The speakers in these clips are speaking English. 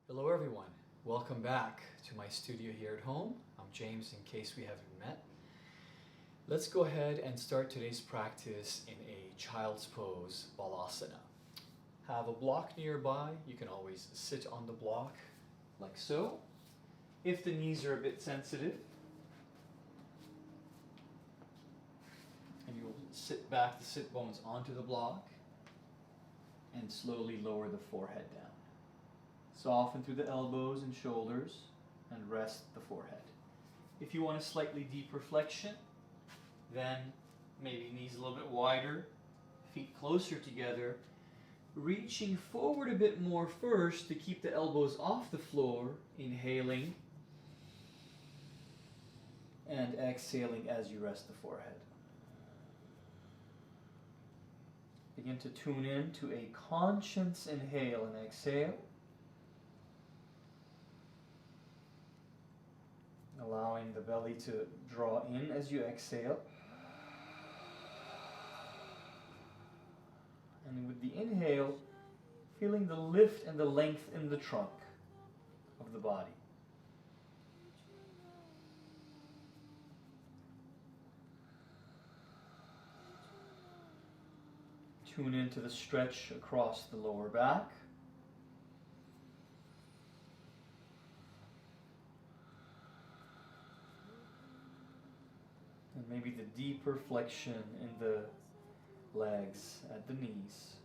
Hello everyone, welcome back to my studio here at home. I'm James in case we haven't met. Let's go ahead and start today's practice in a child's pose, Balasana. Have a block nearby, you can always sit on the block like so. If the knees are a bit sensitive, and you'll sit back the sit bones onto the block and slowly lower the forehead down. Soften through the elbows and shoulders and rest the forehead. If you want a slightly deeper flexion, then maybe knees a little bit wider, feet closer together, reaching forward a bit more first to keep the elbows off the floor, inhaling and exhaling as you rest the forehead. Begin to tune in to a conscious inhale and exhale. Allowing the belly to draw in as you exhale. And with the inhale, feeling the lift and the length in the trunk of the body. Tune into the stretch across the lower back. And maybe the deeper flexion in the legs at the knees.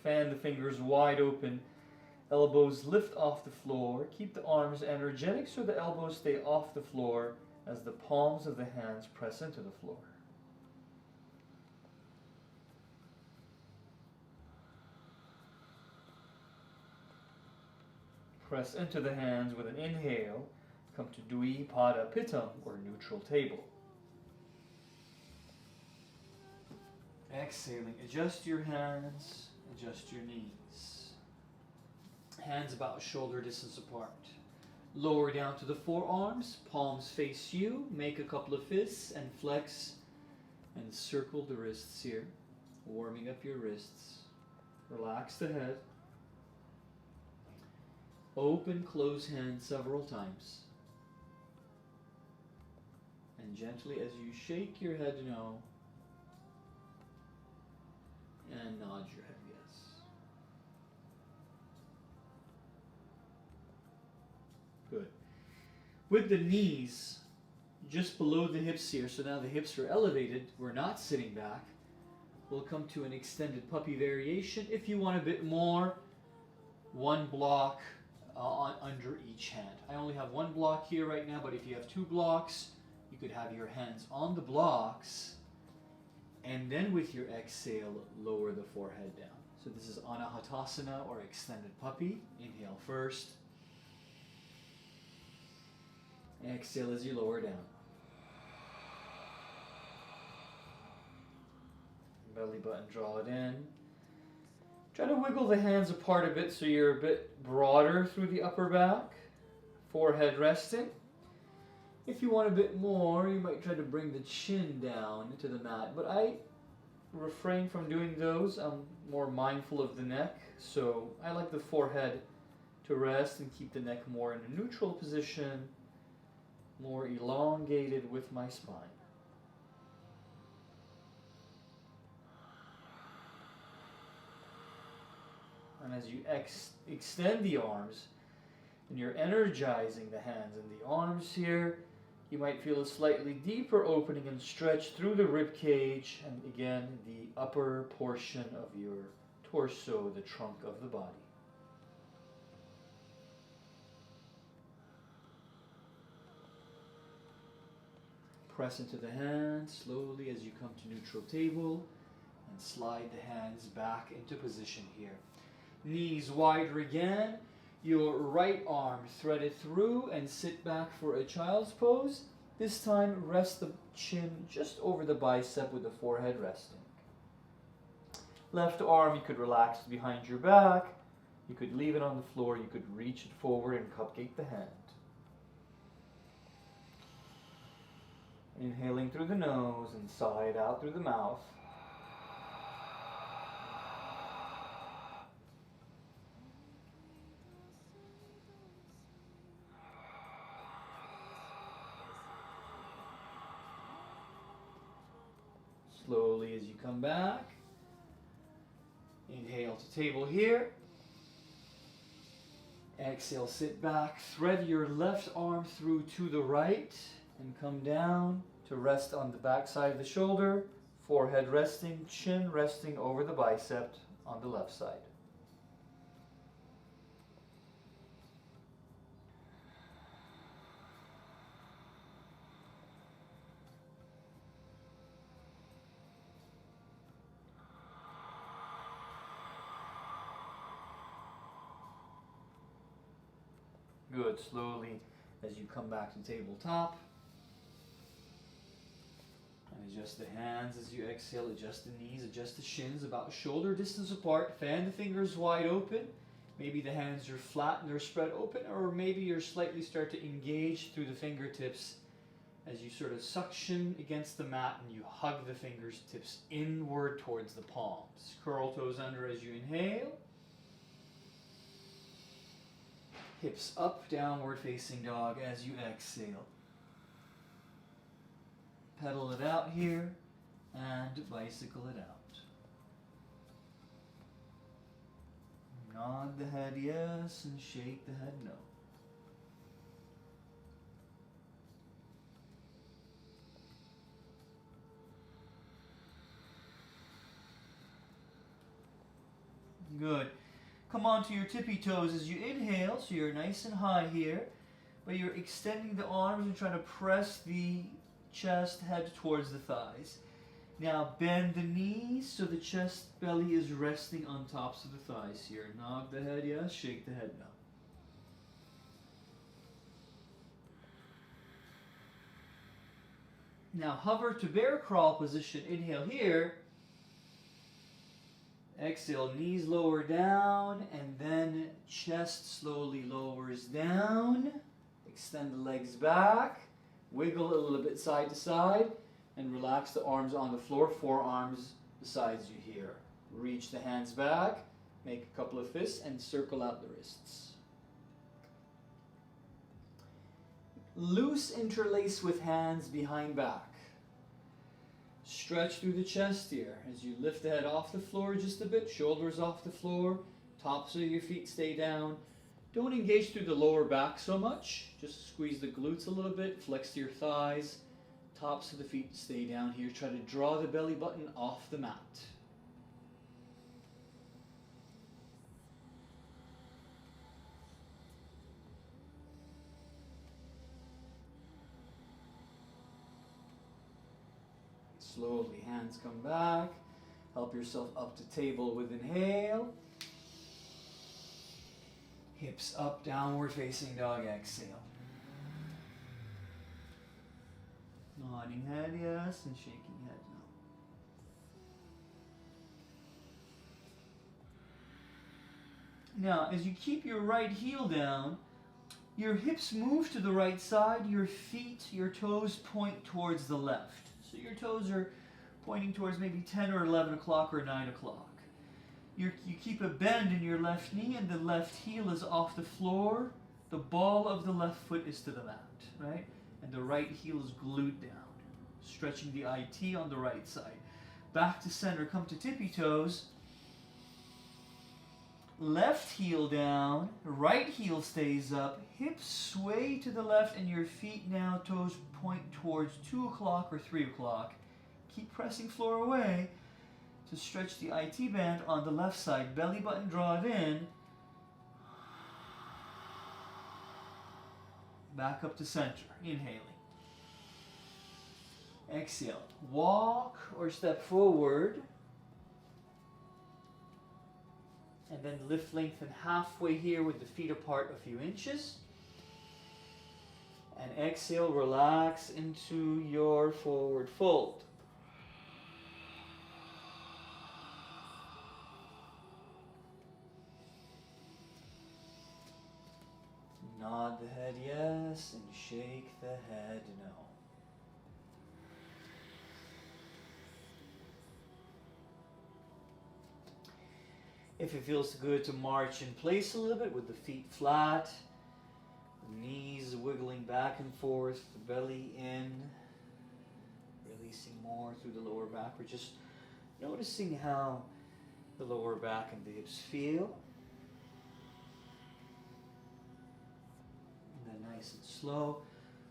Fan the fingers wide open. Elbows lift off the floor. Keep the arms energetic so the elbows stay off the floor as the palms of the hands press into the floor. Press into the hands with an inhale. Come to Dwi Pada Pittam, or neutral table. Exhaling, adjust your hands, adjust your knees. Hands about shoulder distance apart. Lower down to the forearms, palms face you. Make a couple of fists and flex and circle the wrists here. Warming up your wrists. Relax the head. Open, close hands several times. And gently as you shake your head no, and nod your head yes. Good. With the knees just below the hips here, so now the hips are elevated, we're not sitting back. We'll come to an extended puppy variation. If you want a bit more, one block under each hand. I only have one block here right now, but if you have two blocks, you could have your hands on the blocks and then with your exhale, lower the forehead down. So this is Anahatasana or extended puppy. Inhale first. Exhale as you lower down. Belly button, draw it in. Try to wiggle the hands apart a bit so you're a bit broader through the upper back. Forehead resting. If you want a bit more, you might try to bring the chin down to the mat. But I refrain from doing those. I'm more mindful of the neck. So I like the forehead to rest and keep the neck more in a neutral position, more elongated with my spine. And as you extend the arms, and you're energizing the hands and the arms here, you might feel a slightly deeper opening and stretch through the rib cage, and again, the upper portion of your torso, the trunk of the body. Press into the hands slowly as you come to neutral table, and slide the hands back into position here. Knees wider again, your right arm threaded through and sit back for a child's pose. This time rest the chin just over the bicep with the forehead resting. Left arm you could relax behind your back, you could leave it on the floor, you could reach it forward and cupcake the hand. Inhaling through the nose and sigh it out through the mouth. as you come back. Inhale to table here. Exhale, sit back. Thread your left arm through to the right and come down to rest on the back side of the shoulder. Forehead resting, chin resting over the bicep on the left side. Good. Slowly as you come back to tabletop. And adjust the hands as you exhale. Adjust the knees, adjust the shins about shoulder distance apart. Fan the fingers wide open. Maybe the hands are flat and they're spread open, or maybe you're slightly start to engage through the fingertips as you sort of suction against the mat and you hug the fingertips inward towards the palms. Curl toes under as you inhale. Hips up, downward facing dog as you exhale. Pedal it out here and bicycle it out. Nod the head yes and shake the head no. Good. Come onto your tippy toes as you inhale, so you're nice and high here, but you're extending the arms and trying to press the chest, head towards the thighs. Now bend the knees so the chest belly is resting on tops of the thighs here. Nod the head yes, shake the head no. Now hover to bear crawl position. Inhale here. Exhale, knees lower down, and then chest slowly lowers down. Extend the legs back. Wiggle a little bit side to side, and relax the arms on the floor, forearms besides you here. Reach the hands back, make a couple of fists, and circle out the wrists. Loose interlace with hands behind back. Stretch through the chest here as you lift the head off the floor just a bit, shoulders off the floor, tops of your feet stay down. Don't engage through the lower back so much, just squeeze the glutes a little bit, flex your thighs, tops of the feet stay down here. Try to draw the belly button off the mat. Slowly, hands come back. Help yourself up to table with inhale. Hips up, downward facing dog, exhale. Nodding head yes and shaking head no. Now, as you keep your right heel down, your hips move to the right side, your feet, your toes point towards the left. So your toes are pointing towards maybe 10 or 11 o'clock or 9 o'clock. You keep a bend in your left knee and the left heel is off the floor. The ball of the left foot is to the mat, right? And the right heel is glued down, stretching the IT on the right side. Back to center, come to tippy toes. Left heel down, right heel stays up, hips sway to the left and your feet now, toes point towards 2 o'clock or 3 o'clock. Keep pressing floor away to stretch the IT band on the left side. Belly button draw it in. Back up to center, inhaling. Exhale, walk or step forward. And then lift, lengthen halfway here with the feet apart a few inches. And exhale, relax into your forward fold. Nod the head yes and shake the head no. If it feels good to march in place a little bit with the feet flat, the knees wiggling back and forth, the belly in, releasing more through the lower back. We're just Noticing how the lower back and the hips feel. And then nice and slow,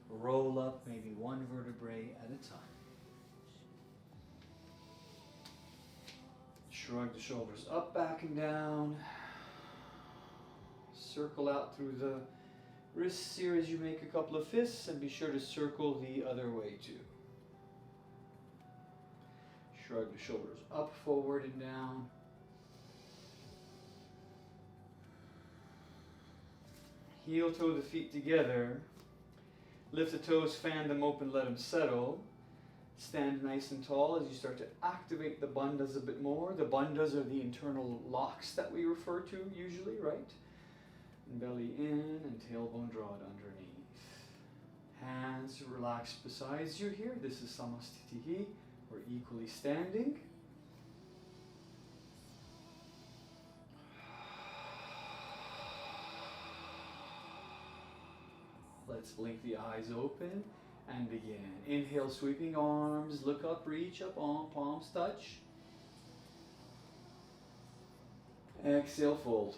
roll up maybe one vertebrae at a time. Shrug the shoulders up, back and down. Circle out through the wrists here as you make a couple of fists, and be sure to circle the other way too. Shrug the shoulders up, forward, and down. Heel toe the feet together. Lift the toes, fan them open, let them settle. Stand nice and tall as you start to activate the bandhas a bit more. The bandhas are the internal locks that we refer to usually, right? And belly in and tailbone draw it underneath. Hands relaxed beside you here. This is Samastitihi. We're equally standing. Let's blink the eyes open and begin. Inhale, sweeping arms, look up, reach up, palms touch. Exhale, fold.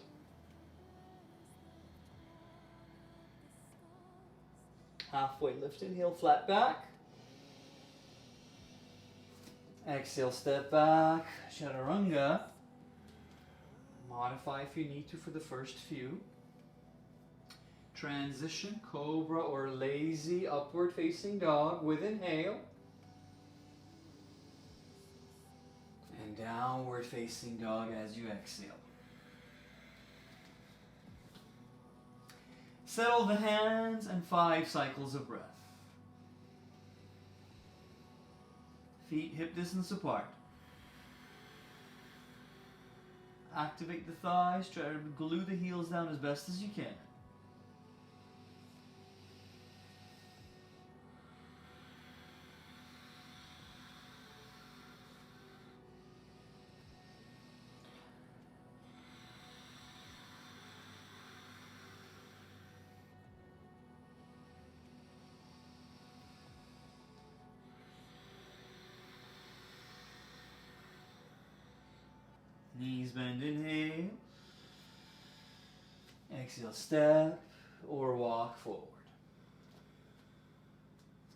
Halfway lift, inhale, flat back. Exhale, step back, chaturanga. Modify if you need to for the first few. Transition, cobra or lazy upward facing dog with inhale. And downward facing dog as you exhale. Settle the hands and 5 cycles of breath. Feet hip distance apart. Activate the thighs, try to glue the heels down as best as you can. Knees bend, inhale. Exhale, step or walk forward.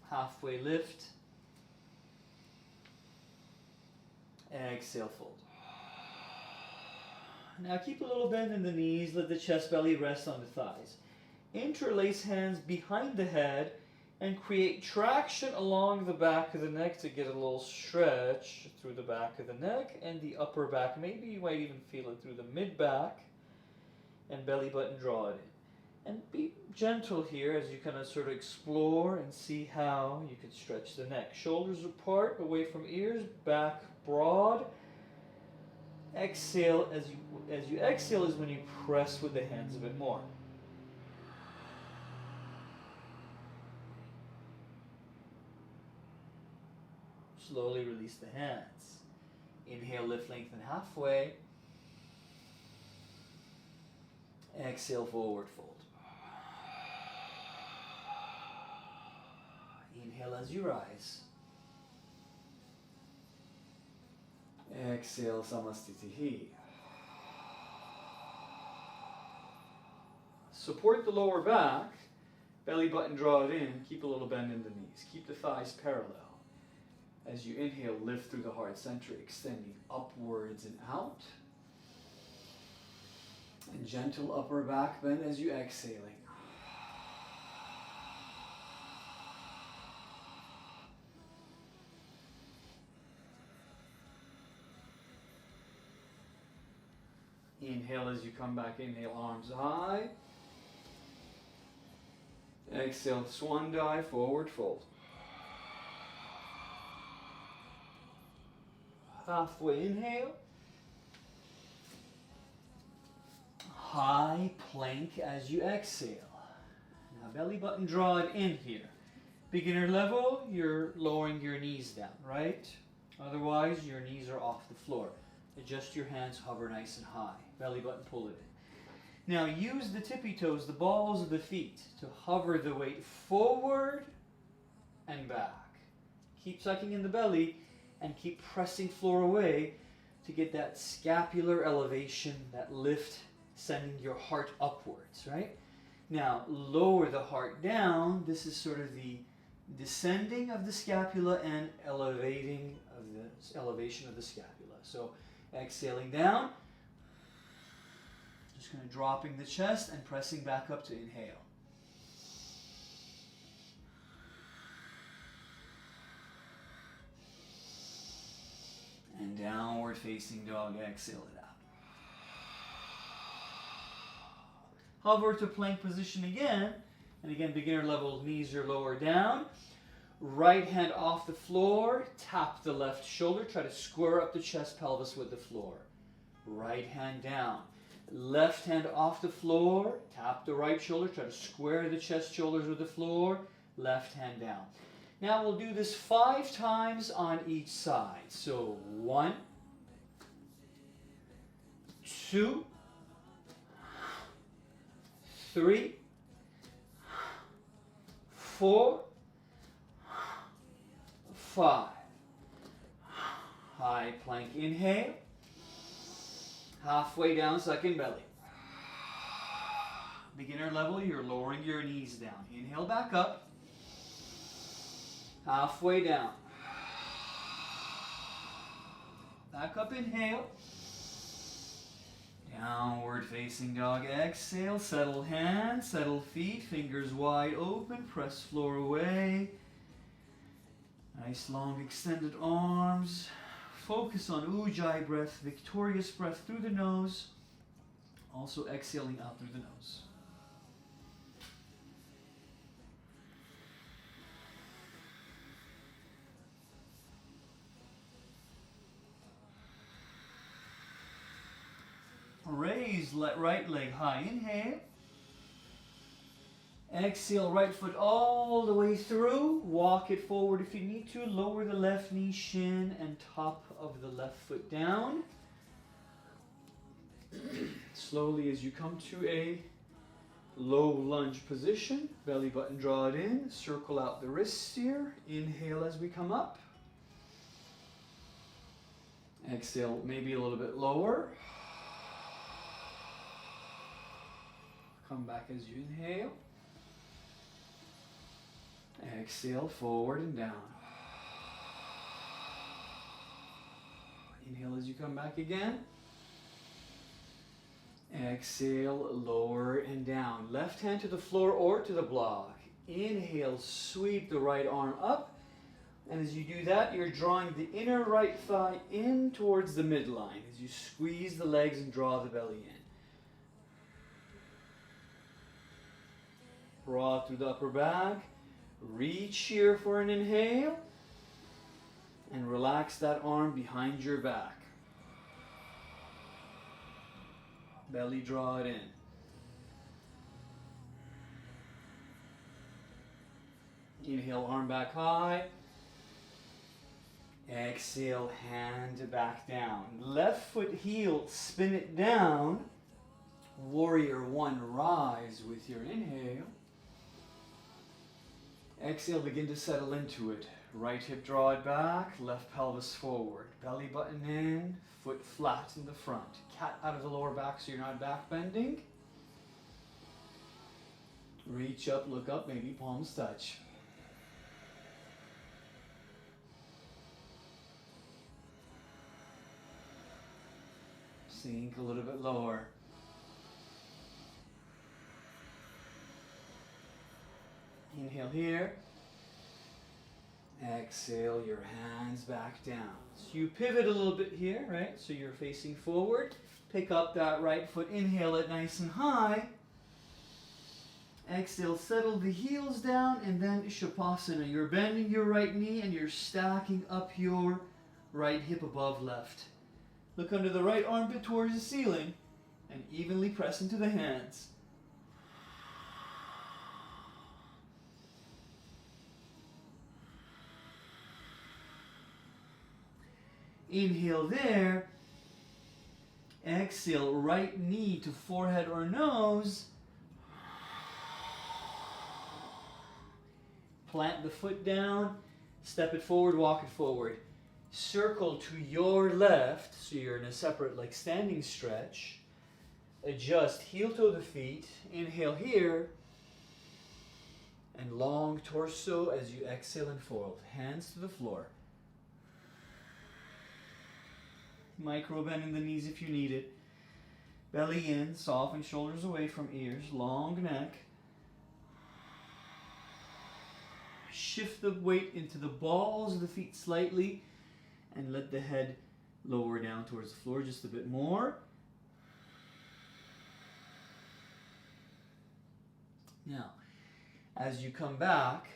Halfway lift. Exhale, fold. Now keep a little bend in the knees, let the chest belly rest on the thighs. Interlace hands behind the head and create traction along the back of the neck to get a little stretch through the back of the neck and the upper back. Maybe you might even feel it through the mid-back, and belly button, draw it in. And be gentle here as you kind of sort of explore and see how you can stretch the neck. Shoulders apart, away from ears, back broad. Exhale, as you exhale is when you press with the hands a bit more. Slowly release the hands. Inhale, lift, lengthen halfway. Exhale, forward fold. Inhale as you rise. Exhale, Samastitihi. Support the lower back. Belly button, draw it in. Keep a little bend in the knees. Keep the thighs parallel. As you inhale, lift through the heart center, extending upwards and out. And gentle upper back bend as you exhaling. Inhale as you come back, inhale, arms high. Exhale, swan dive, forward fold. Halfway inhale. High plank as you exhale. Now belly button, draw it in here. Beginner level, you're lowering your knees down, right? Otherwise, your knees are off the floor. Adjust your hands, hover nice and high. Belly button, pull it in. Now use the tippy toes, the balls of the feet, to hover the weight forward and back. Keep sucking in the belly and keep pressing floor away to get that scapular elevation, that lift, sending your heart upwards, right? Now, lower the heart down. This is sort of the descending of the scapula and elevation of the scapula. So, exhaling down. Just kind of dropping the chest and pressing back up to inhale. And downward facing dog, exhale it out. Hover to plank position again. And again, beginner level, knees are lower down. Right hand off the floor, tap the left shoulder. Try to square up the chest pelvis with the floor. Right hand down. Left hand off the floor, tap the right shoulder. Try to square the chest shoulders with the floor. Left hand down. Now we'll do this 5 times on each side. So 1, 2, 3, 4, 5. High plank inhale. Halfway down, second belly. Beginner level, you're lowering your knees down. Inhale back up. Halfway down. Back up, inhale. Downward facing dog, exhale. Settle hands, settle feet, fingers wide open, press floor away. Nice long extended arms. Focus on Ujjayi breath, victorious breath through the nose. Also exhaling out through the nose. Raise right leg high, inhale. Exhale, right foot all the way through. Walk it forward if you need to. Lower the left knee, shin, and top of the left foot down. Slowly as you come to a low lunge position, belly button draw it in, circle out the wrists here. Inhale as we come up. Exhale, maybe a little bit lower. Come back as you inhale. Exhale, forward and down. Inhale as you come back again. Exhale, lower and down. Left hand to the floor or to the block. Inhale, sweep the right arm up. And as you do that, you're drawing the inner right thigh in towards the midline as you squeeze the legs and draw the belly in. Broad through the upper back. Reach here for an inhale. And relax that arm behind your back. Belly draw it in. Inhale, arm back high. Exhale, hand back down. Left foot heel, spin it down. Warrior 1, rise with your inhale. Exhale, begin to settle into it. Right hip, draw it back. Left pelvis forward. Belly button in. Foot flat in the front. Cat out of the lower back so you're not back bending. Reach up, look up, maybe palms touch. Sink a little bit lower. Inhale here. Exhale, your hands back down. So you pivot a little bit here, right? So you're facing forward. Pick up that right foot. Inhale it nice and high. Exhale, settle the heels down, and then Shavasana. You're bending your right knee and you're stacking up your right hip above left. Look under the right armpit towards the ceiling and evenly press into the hands. Inhale there. Exhale, right knee to forehead or nose. Plant the foot down. Step it forward, walk it forward. Circle to your left, so you're in a separate like standing stretch. Adjust heel toe the feet. Inhale here. And long torso as you exhale and fold. Hands to the floor. Micro bend in the knees if you need it. Belly in, soften shoulders away from ears. Long neck. Shift the weight into the balls of the feet slightly. And let the head lower down towards the floor just a bit more. Now, as you come back,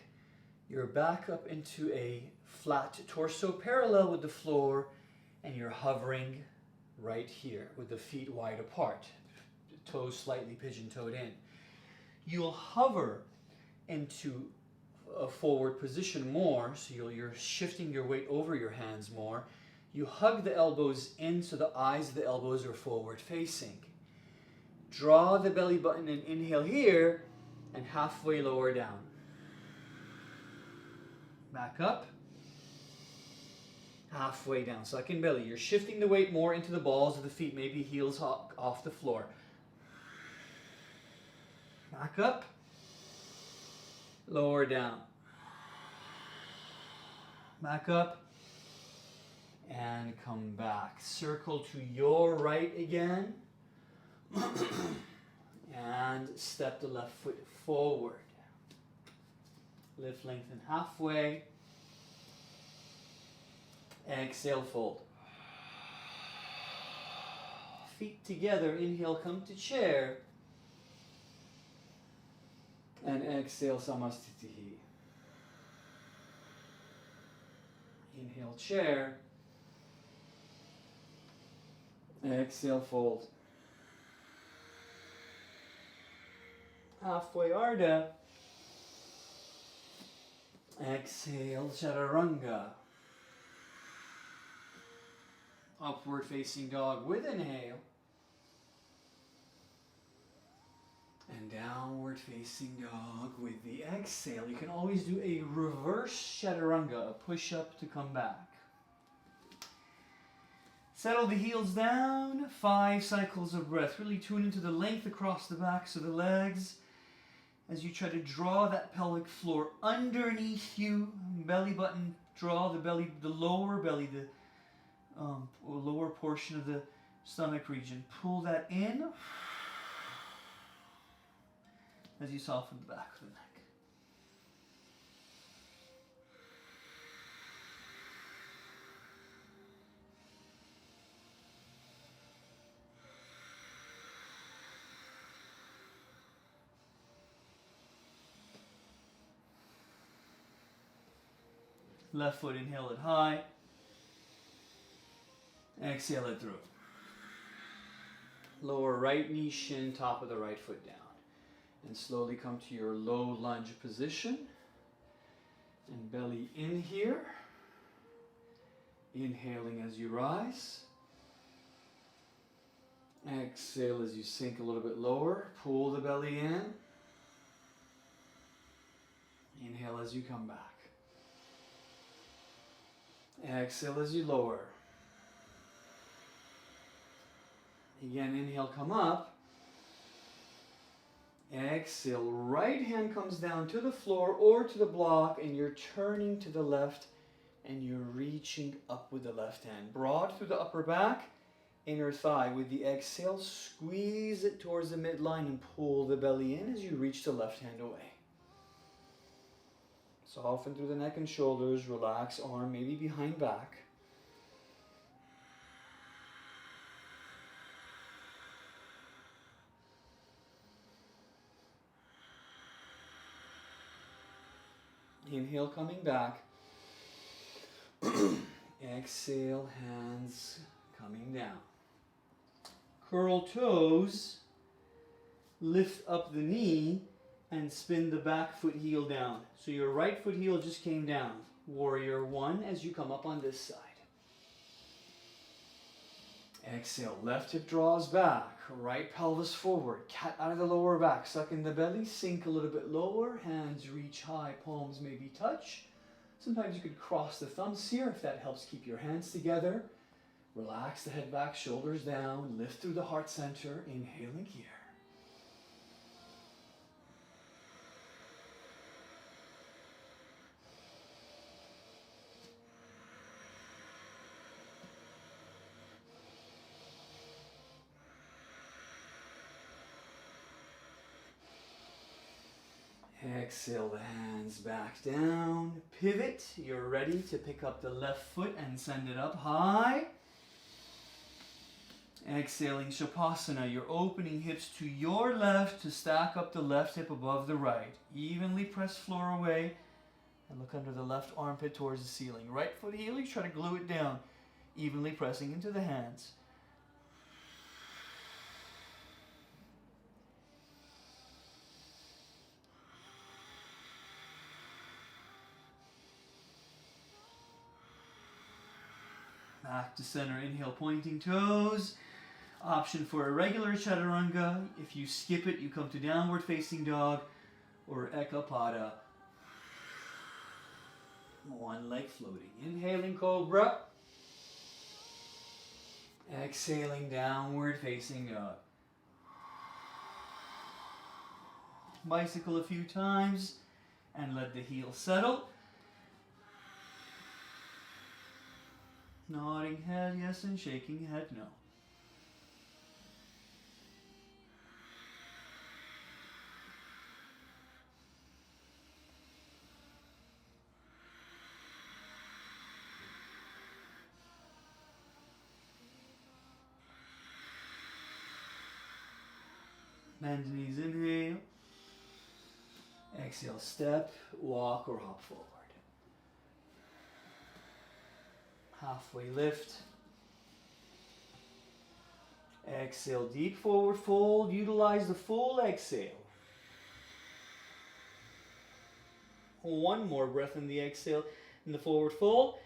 you're back up into a flat torso parallel with the floor, and you're hovering right here with the feet wide apart, toes slightly pigeon-toed in. You'll hover into a forward position more, so you're shifting your weight over your hands more. You hug the elbows in so the eyes of the elbows are forward facing. Draw the belly button and inhale here, and halfway lower down. Back up. Halfway down. Suck in belly. You're shifting the weight more into the balls of the feet, maybe heels off the floor. Back up. Lower down. Back up. And come back. Circle to your right again. And step the left foot forward. Lift, lengthen halfway. Exhale, fold. Feet together. Inhale, come to chair. And exhale, Samastitihi. Inhale, chair. Exhale, fold. Halfway Ardha. Exhale, Chaturanga. Upward facing dog with inhale. And downward facing dog with the exhale. You can always do a reverse Chaturanga, a push up to come back. Settle the heels down, 5 cycles of breath. Really tune into the length across the backs of the legs as you try to draw that pelvic floor underneath you. Belly button, draw the belly, the lower belly, the lower portion of the stomach region. Pull that in as you soften the back of the neck. Left foot, inhale it high. Exhale it through. Lower right knee, shin, top of the right foot down. And slowly come to your low lunge position. And belly in here. Inhaling as you rise. Exhale as you sink a little bit lower. Pull the belly in. Inhale as you come back. Exhale as you lower. Again, inhale, come up. Exhale, right hand comes down to the floor or to the block, and you're turning to the left and you're reaching up with the left hand. Broad through the upper back, inner thigh. With the exhale, squeeze it towards the midline and pull the belly in as you reach the left hand away. Soften through the neck and shoulders, relax arm, maybe behind back. Inhale, coming back. Exhale, hands coming down. Curl toes, lift up the knee, and spin the back foot heel down. So your right foot heel just came down. Warrior one as you come up on this side. Exhale, left hip draws back, right pelvis forward, cat out of the lower back, suck in the belly, sink a little bit lower, hands reach high, palms maybe touch. Sometimes you could cross the thumbs here if that helps keep your hands together. Relax the head back, shoulders down, lift through the heart center, inhaling here. Exhale the hands back down, pivot, you're ready to pick up the left foot and send it up high. Exhaling Shavasana, you're opening hips to your left to stack up the left hip above the right. Evenly press floor away and look under the left armpit towards the ceiling. Right foot heel, you try to glue it down, evenly pressing into the hands. Back to center, inhale, pointing toes. Option for a regular chaturanga. If you skip it, you come to downward facing dog or ekapada. One leg floating. Inhaling cobra. Exhaling downward facing dog. Bicycle a few times and let the heel settle. Nodding head yes and shaking head no. Bend the knees, inhale. Exhale, step, walk or hop forward. Halfway lift. Exhale, deep forward fold. Utilize the full exhale. One more breath in the exhale in the forward fold.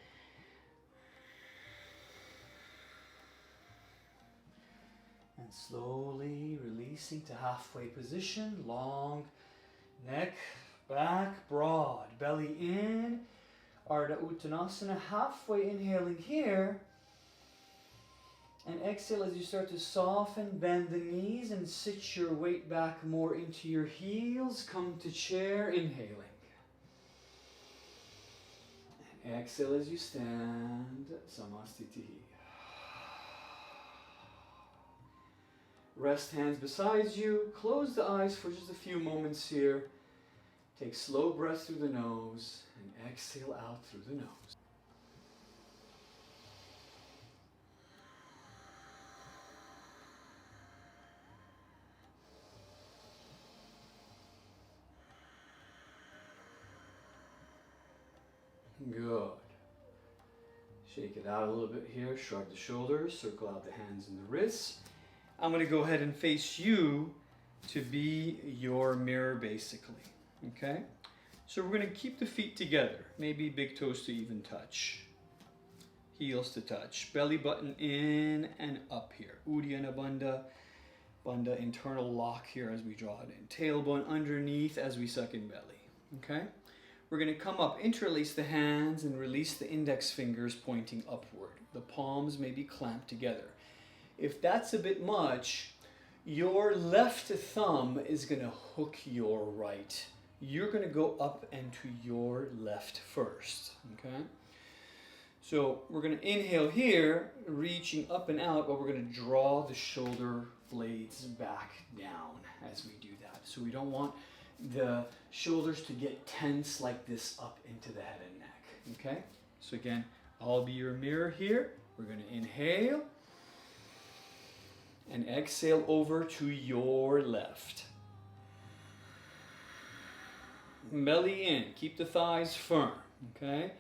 And slowly releasing to halfway position. Long neck, back, broad. Belly in. Ardha Uttanasana, halfway inhaling here. And exhale as you start to soften, bend the knees and sit your weight back more into your heels. Come to chair, inhaling. And exhale as you stand, Samastiti. Rest hands beside you. Close the eyes for just a few moments here. Take slow breaths through the nose and exhale out through the nose. Good. Shake it out a little bit here. Shrug the shoulders. Circle out the hands and the wrists. I'm going to go ahead and face you to be your mirror basically. Okay? So we're going to keep the feet together. Maybe big toes to even touch. Heels to touch. Belly button in and up here. Uddiyana Bandha. Bandha internal lock here as we draw it in. Tailbone underneath as we suck in belly. Okay? We're going to come up, interlace the hands and release the index fingers pointing upward. The palms may be clamped together. If that's a bit much, your left thumb is going to hook your right. You're going to go up and to your left first. Okay? So we're going to inhale here, reaching up and out, but we're going to draw the shoulder blades back down as we do that. So we don't want the shoulders to get tense like this up into the head and neck. Okay? So again, I'll be your mirror here. We're going to inhale and exhale over to your left. Belly in. Keep the thighs firm. Okay?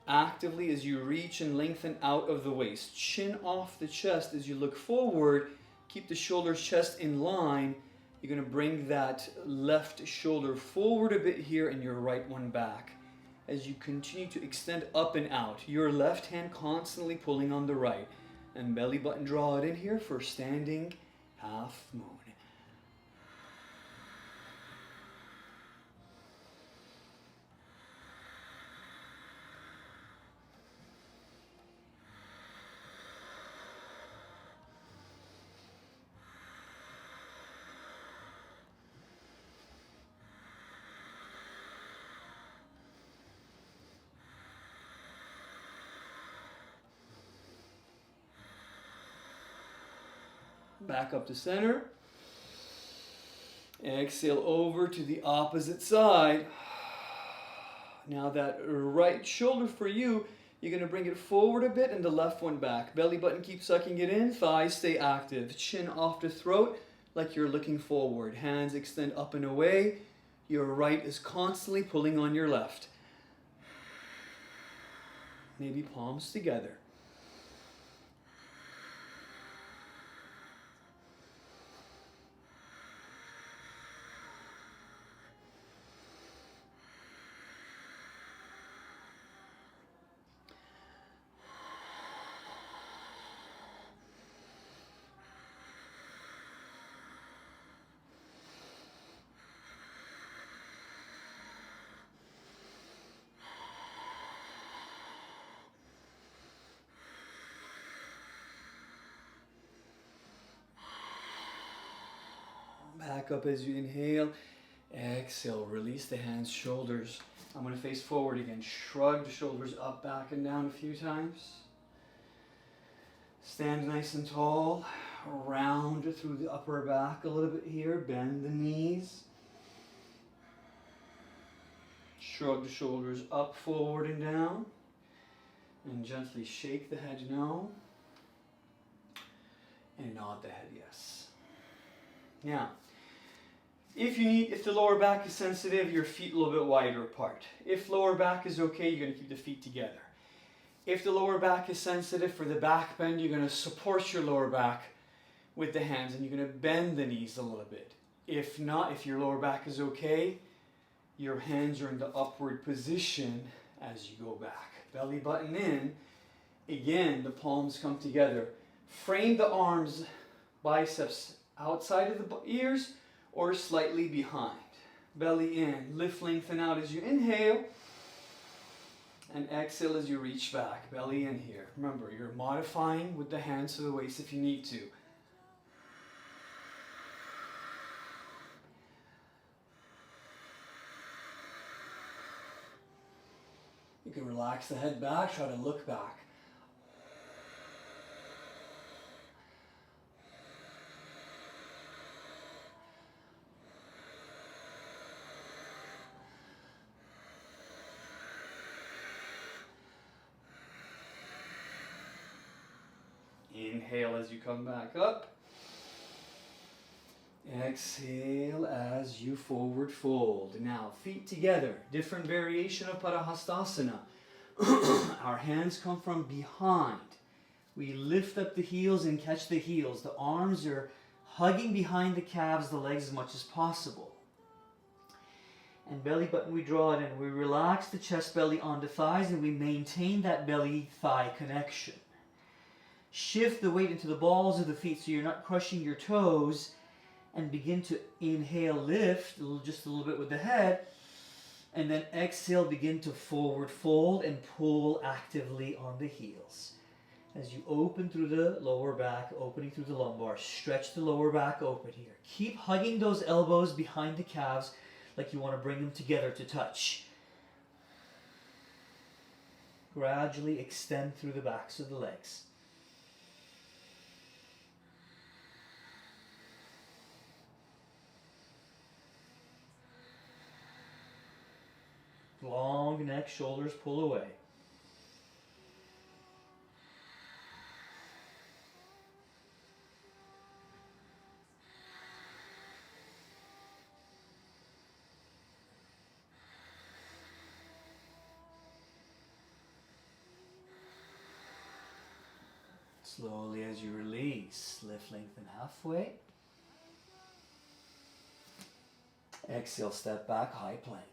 Actively as you reach and lengthen out of the waist. Chin off the chest as you look forward. Keep the shoulders, chest in line. You're going to bring that left shoulder forward a bit here and your right one back. As you continue to extend up and out. Your left hand constantly pulling on the right. And belly button, draw it in here for standing half moon. Back up to center. Exhale over to the opposite side. Now that right shoulder for you, you're going to bring it forward a bit and the left one back. Belly button, keep sucking it in. Thighs stay active. Chin off the throat like you're looking forward. Hands extend up and away. Your right is constantly pulling on your left. Maybe palms together. Back up as you inhale. Exhale, release the hands, shoulders. I'm going to face forward again. Shrug the shoulders up, back, and down a few times. Stand nice and tall. Round through the upper back a little bit here. Bend the knees. Shrug the shoulders up, forward, and down. And gently shake the head no. And nod the head yes. Now, if the lower back is sensitive, your feet a little bit wider apart. If lower back is okay, you're going to keep the feet together. If the lower back is sensitive for the back bend, you're going to support your lower back with the hands and you're going to bend the knees a little bit. If not, if your lower back is okay, your hands are in the upward position as you go back. Belly button in. Again, the palms come together. Frame the arms, biceps outside of the ears or slightly behind. Belly in. Lift, lengthen out as you inhale. And exhale as you reach back. Belly in here. Remember, you're modifying with the hands to the waist if you need to. You can relax the head back, try to look back. Inhale as you come back up. Exhale as you forward fold. Now, feet together. Different variation of Parahastasana. Our hands come from behind. We lift up the heels and catch the heels. The arms are hugging behind the calves, the legs as much as possible. And belly button, we draw it in. We relax the chest belly on the thighs and we maintain that belly-thigh connection. Shift the weight into the balls of the feet so you're not crushing your toes, and begin to inhale, lift just a little bit with the head, and then exhale, begin to forward fold and pull actively on the heels. As you open through the lower back, opening through the lumbar, stretch the lower back open here. Keep hugging those elbows behind the calves like you want to bring them together to touch. Gradually extend through the backs of the legs. Long neck, shoulders pull away. Slowly as you release, lift, lengthen halfway. Exhale, step back, high plank.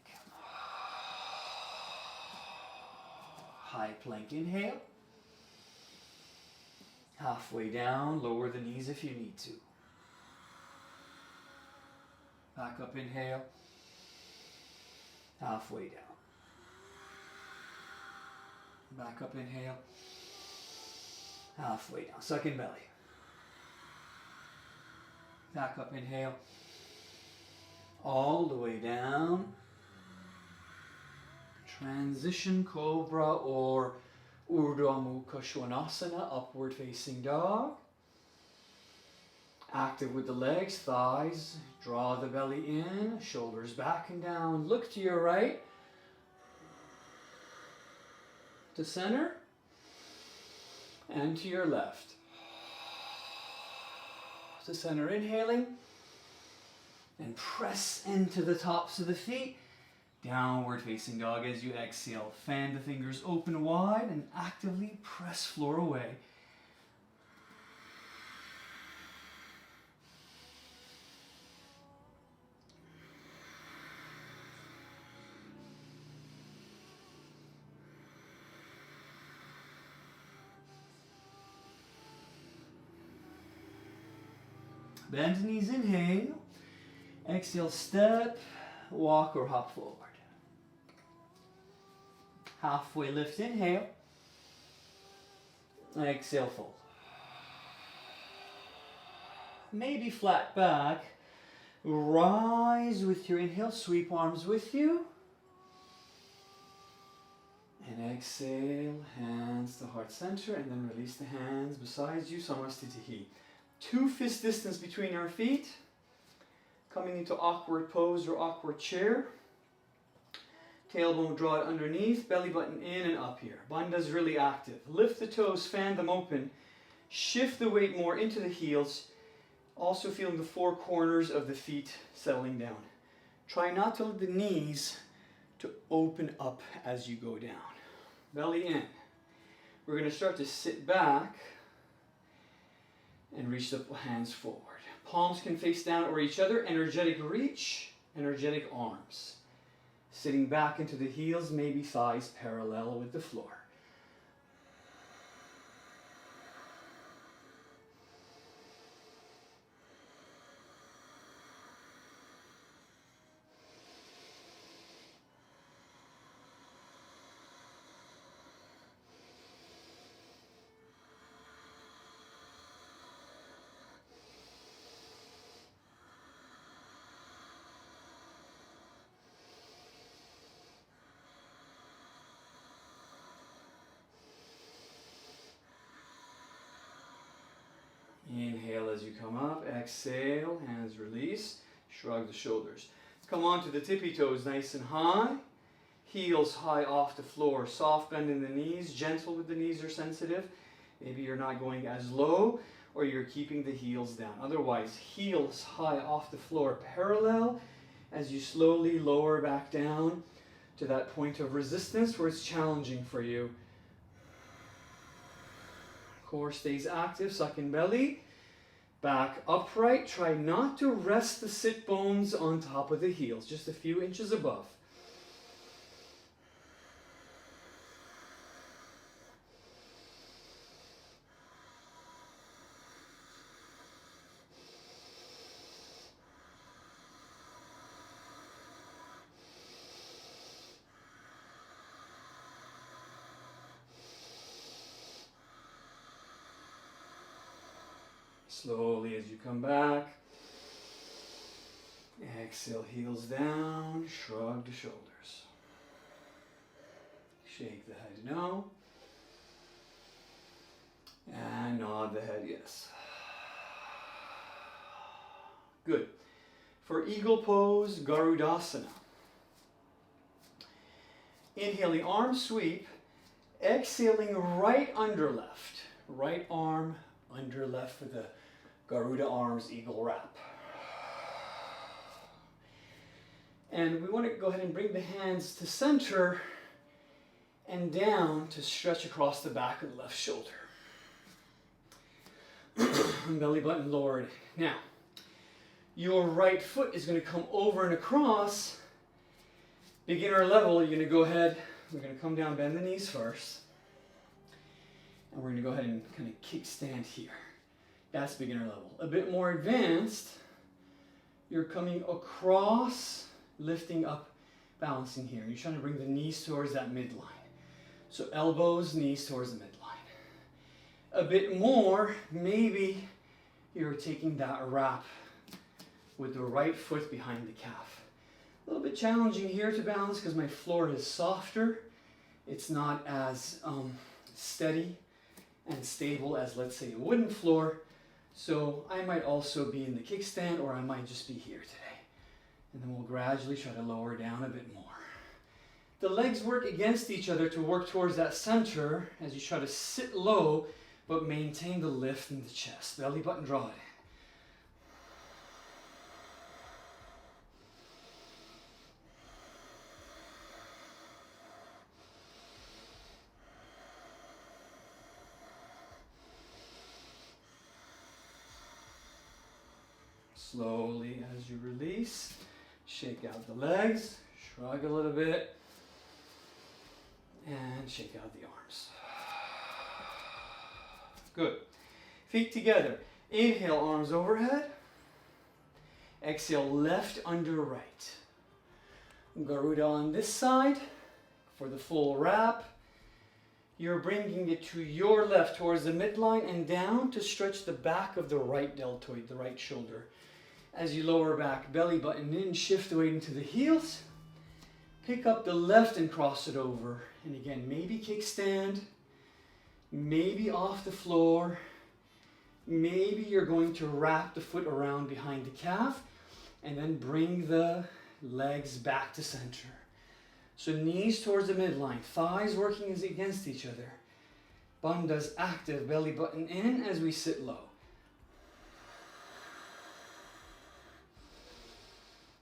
High plank, inhale. Halfway down, lower the knees if you need to. Back up, inhale. Halfway down. Back up, inhale. Halfway down. Second belly. Back up, inhale. All the way down. Transition Cobra or Urdhva Mukha Svanasana, upward facing dog. Active with the legs, thighs, draw the belly in, shoulders back and down. Look to your right, to center, and to your left. To center, inhaling, and press into the tops of the feet. Downward facing dog as you exhale. Fan the fingers open wide and actively press floor away. Bend knees, inhale. Exhale, step, walk or hop forward. Halfway lift, inhale. Exhale, fold. Maybe flat back. Rise with your inhale, sweep arms with you. And exhale, hands to heart center, and then release the hands beside you, Samastitihi. 2 fist distance between our feet. Coming into awkward pose or awkward chair. Tailbone draw it underneath, belly button in and up here. Bandha's really active. Lift the toes, fan them open. Shift the weight more into the heels. Also feeling the 4 corners of the feet settling down. Try not to let the knees to open up as you go down. Belly in. We're going to start to sit back and reach the hands forward. Palms can face down or each other. Energetic reach, energetic arms. Sitting back into the heels, maybe thighs parallel with the floor. Inhale as you come up, exhale, hands release, shrug the shoulders. Come on to the tippy toes nice and high, heels high off the floor, soft bend in the knees, gentle with the knees are sensitive. Maybe you're not going as low or you're keeping the heels down. Otherwise, heels high off the floor, parallel as you slowly lower back down to that point of resistance where it's challenging for you. Core stays active, suck in belly. Back upright. Try not to rest the sit bones on top of the heels, just a few inches above. Slowly as you come back, exhale, heels down, shrug the shoulders. Shake the head no, and nod the head yes. Good. For eagle pose, Garudasana. Inhaling, arm sweep, exhaling, right under left. Right arm under left for the Garuda arms, eagle wrap. And we want to go ahead and bring the hands to center and down to stretch across the back of the left shoulder. Belly button lowered. Now, your right foot is going to come over and across. Beginner level, you're going to go ahead, we're going to come down, bend the knees first. And we're going to go ahead and kind of kickstand here. That's beginner level. A bit more advanced, you're coming across, lifting up, balancing here. You're trying to bring the knees towards that midline. So elbows, knees towards the midline. A bit more, maybe you're taking that wrap with the right foot behind the calf. A little bit challenging here to balance because my floor is softer. It's not as steady and stable as, let's say, a wooden floor. So I might also be in the kickstand, or I might just be here today. And then we'll gradually try to lower down a bit more. The legs work against each other to work towards that center as you try to sit low, but maintain the lift in the chest. Belly button, draw it in. Slowly as you release, shake out the legs, shrug a little bit, and shake out the arms. Good. Feet together. Inhale, arms overhead. Exhale, left under right. Garuda on this side for the full wrap. You're bringing it to your left towards the midline and down to stretch the back of the right deltoid, the right shoulder. As you lower back, belly button in, shift the weight into the heels. Pick up the left and cross it over. And again, maybe kickstand, maybe off the floor. Maybe you're going to wrap the foot around behind the calf and then bring the legs back to center. So knees towards the midline, thighs working against each other. Bandha's active, belly button in as we sit low.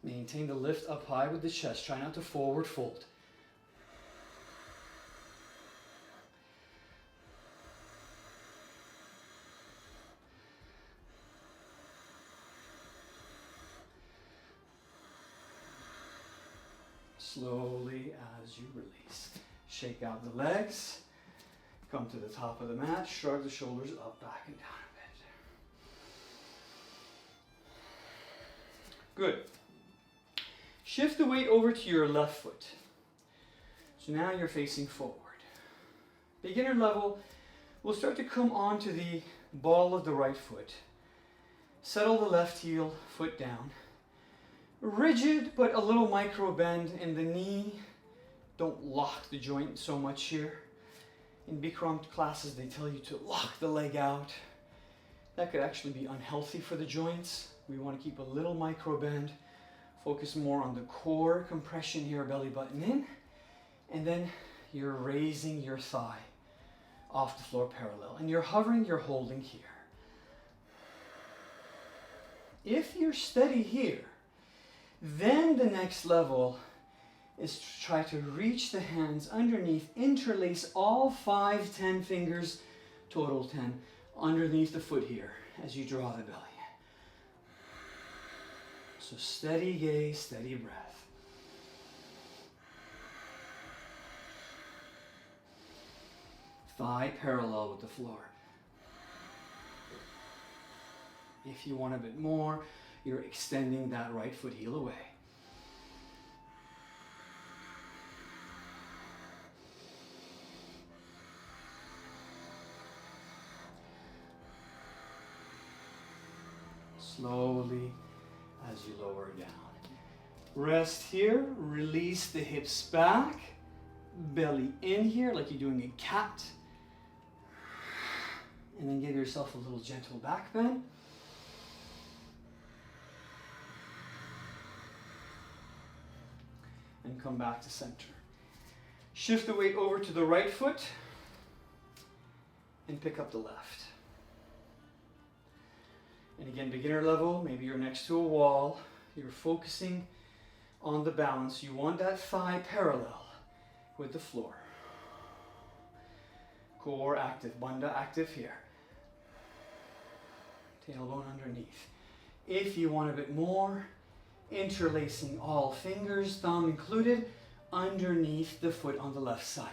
Maintain the lift up high with the chest. Try not to forward fold. Slowly as you release. Shake out the legs. Come to the top of the mat. Shrug the shoulders up, back, and down a bit. Good. Shift the weight over to your left foot. So now you're facing forward. Beginner level, we'll start to come onto the ball of the right foot. Settle the left heel, foot down. Rigid, but a little micro bend in the knee. Don't lock the joint so much here. In Bikram classes, they tell you to lock the leg out. That could actually be unhealthy for the joints. We want to keep a little micro bend. Focus more on the core compression here, belly button in. And then you're raising your thigh off the floor parallel. And you're hovering, you're holding here. If you're steady here, then the next level is to try to reach the hands underneath, interlace all 5, 10 fingers, total 10, underneath the foot here as you draw the belly. So steady gaze, steady breath. Thigh parallel with the floor. If you want a bit more, you're extending that right foot heel away. Slowly as you lower down. Rest here, release the hips back, belly in here like you're doing a cat. And then give yourself a little gentle back bend. And come back to center. Shift the weight over to the right foot and pick up the left. And again, beginner level, maybe you're next to a wall. You're focusing on the balance. You want that thigh parallel with the floor. Core active, bandha active here. Tailbone underneath. If you want a bit more, interlacing all fingers, thumb included, underneath the foot on the left side.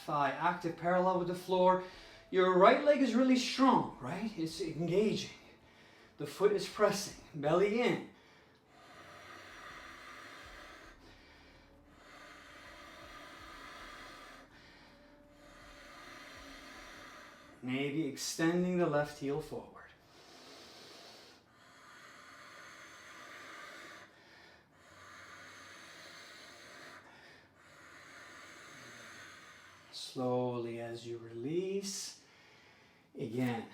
Thigh active, parallel with the floor. Your right leg is really strong, right? It's engaging. The foot is pressing, belly in. Maybe extending the left heel forward. Slowly as you release, Again,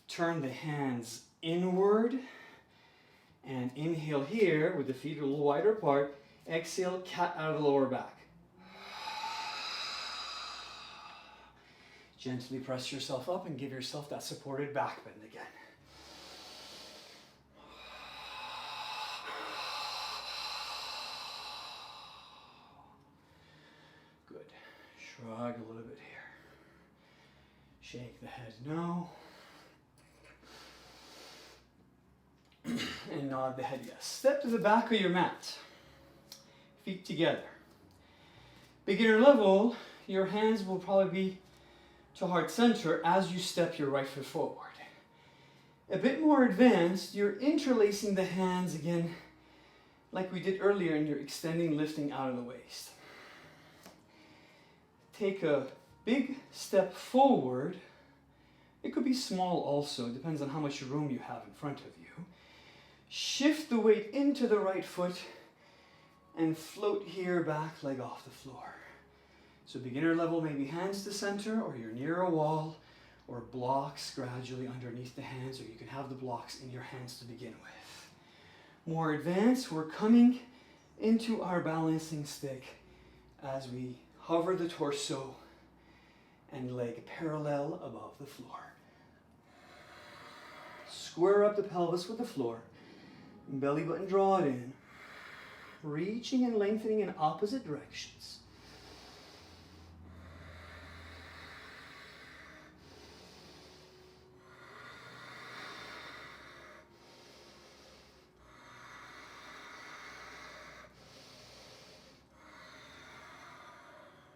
turn the hands inward and inhale here with the feet a little wider apart. Exhale, cat out of the lower back. Gently press yourself up and give yourself that supported back bend again. Good. Shrug a little bit here. Shake the head no. And nod the head yes. Step to the back of your mat. Feet together. Beginner level, your hands will probably be to heart center as you step your right foot forward. A bit more advanced, you're interlacing the hands again like we did earlier, and you're extending, lifting out of the waist. Take a big step forward. It could be small also, it depends on how much room you have in front of you. Shift the weight into the right foot and float here, back leg off the floor. So beginner level, maybe hands to center, or you're near a wall, or blocks gradually underneath the hands, or you can have the blocks in your hands to begin with. More advanced, we're coming into our balancing stick as we hover the torso and leg parallel above the floor. Square up the pelvis with the floor, belly button draw it in, reaching and lengthening in opposite directions.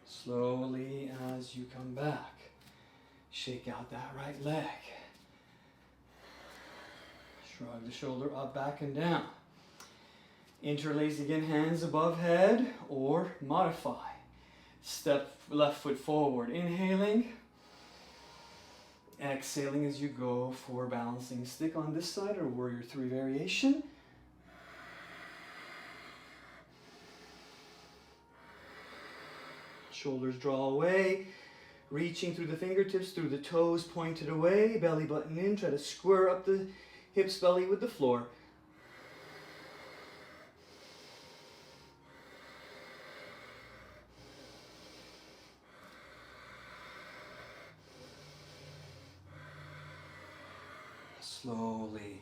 Slowly as you come back, shake out that right leg. Shrug the shoulder up, back, and down. Interlace again, hands above head, or modify. Step left foot forward, inhaling. Exhaling as you go for balancing stick on this side, or warrior three variation. Shoulders draw away, reaching through the fingertips, through the toes, pointed away, belly button in, try to square up the hips, belly with the floor. Slowly,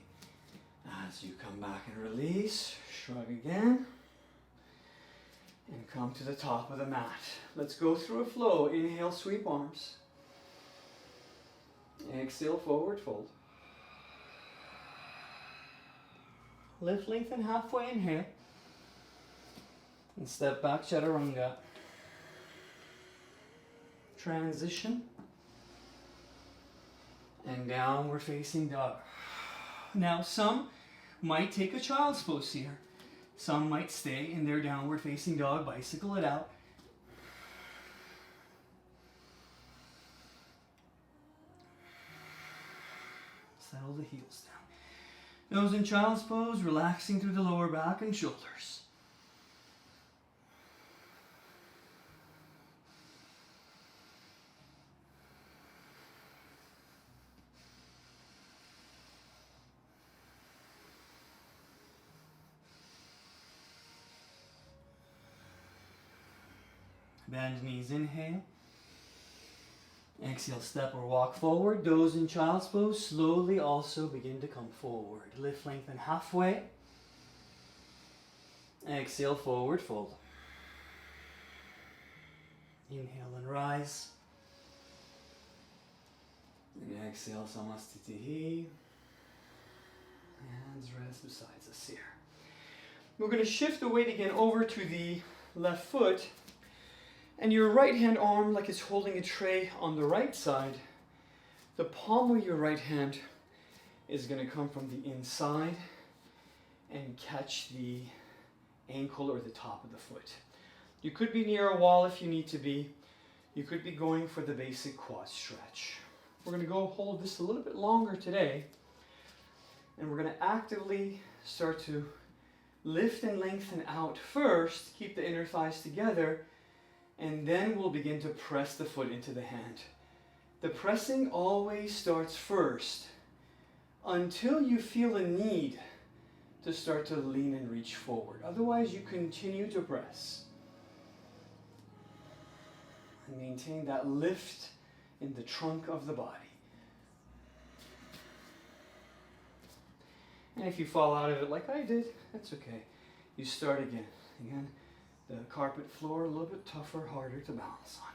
as you come back and release, shrug again. And come to the top of the mat. Let's go through a flow. Inhale, sweep arms. Exhale, forward fold. Lift, lengthen halfway, inhale. And step back, chaturanga. Transition. And downward facing dog. Now some might take a child's pose here. Some might stay in their downward facing dog, bicycle it out. Settle the heels down. Those in child's pose, relaxing through the lower back and shoulders. Bend knees, inhale. Exhale, step or walk forward. Those in child's pose, slowly also begin to come forward. Lift, lengthen halfway. Exhale, forward fold. Inhale and rise. And exhale, samastitihi. Hands rest besides us here. We're going to shift the weight again over to the left foot. And your right hand arm, like it's holding a tray on the right side, the palm of your right hand is going to come from the inside and catch the ankle or the top of the foot. You could be near a wall if you need to be. You could be going for the basic quad stretch. We're going to go hold this a little bit longer today. And we're going to actively start to lift and lengthen out first. Keep the inner thighs together. And then we'll begin to press the foot into the hand The pressing always starts first until you feel a need to start to lean and reach forward. Otherwise, you continue to press. And maintain that lift in the trunk of the body. And if you fall out of it like I did, that's okay. You start again. Again, the carpet floor a little bit tougher, harder to balance on.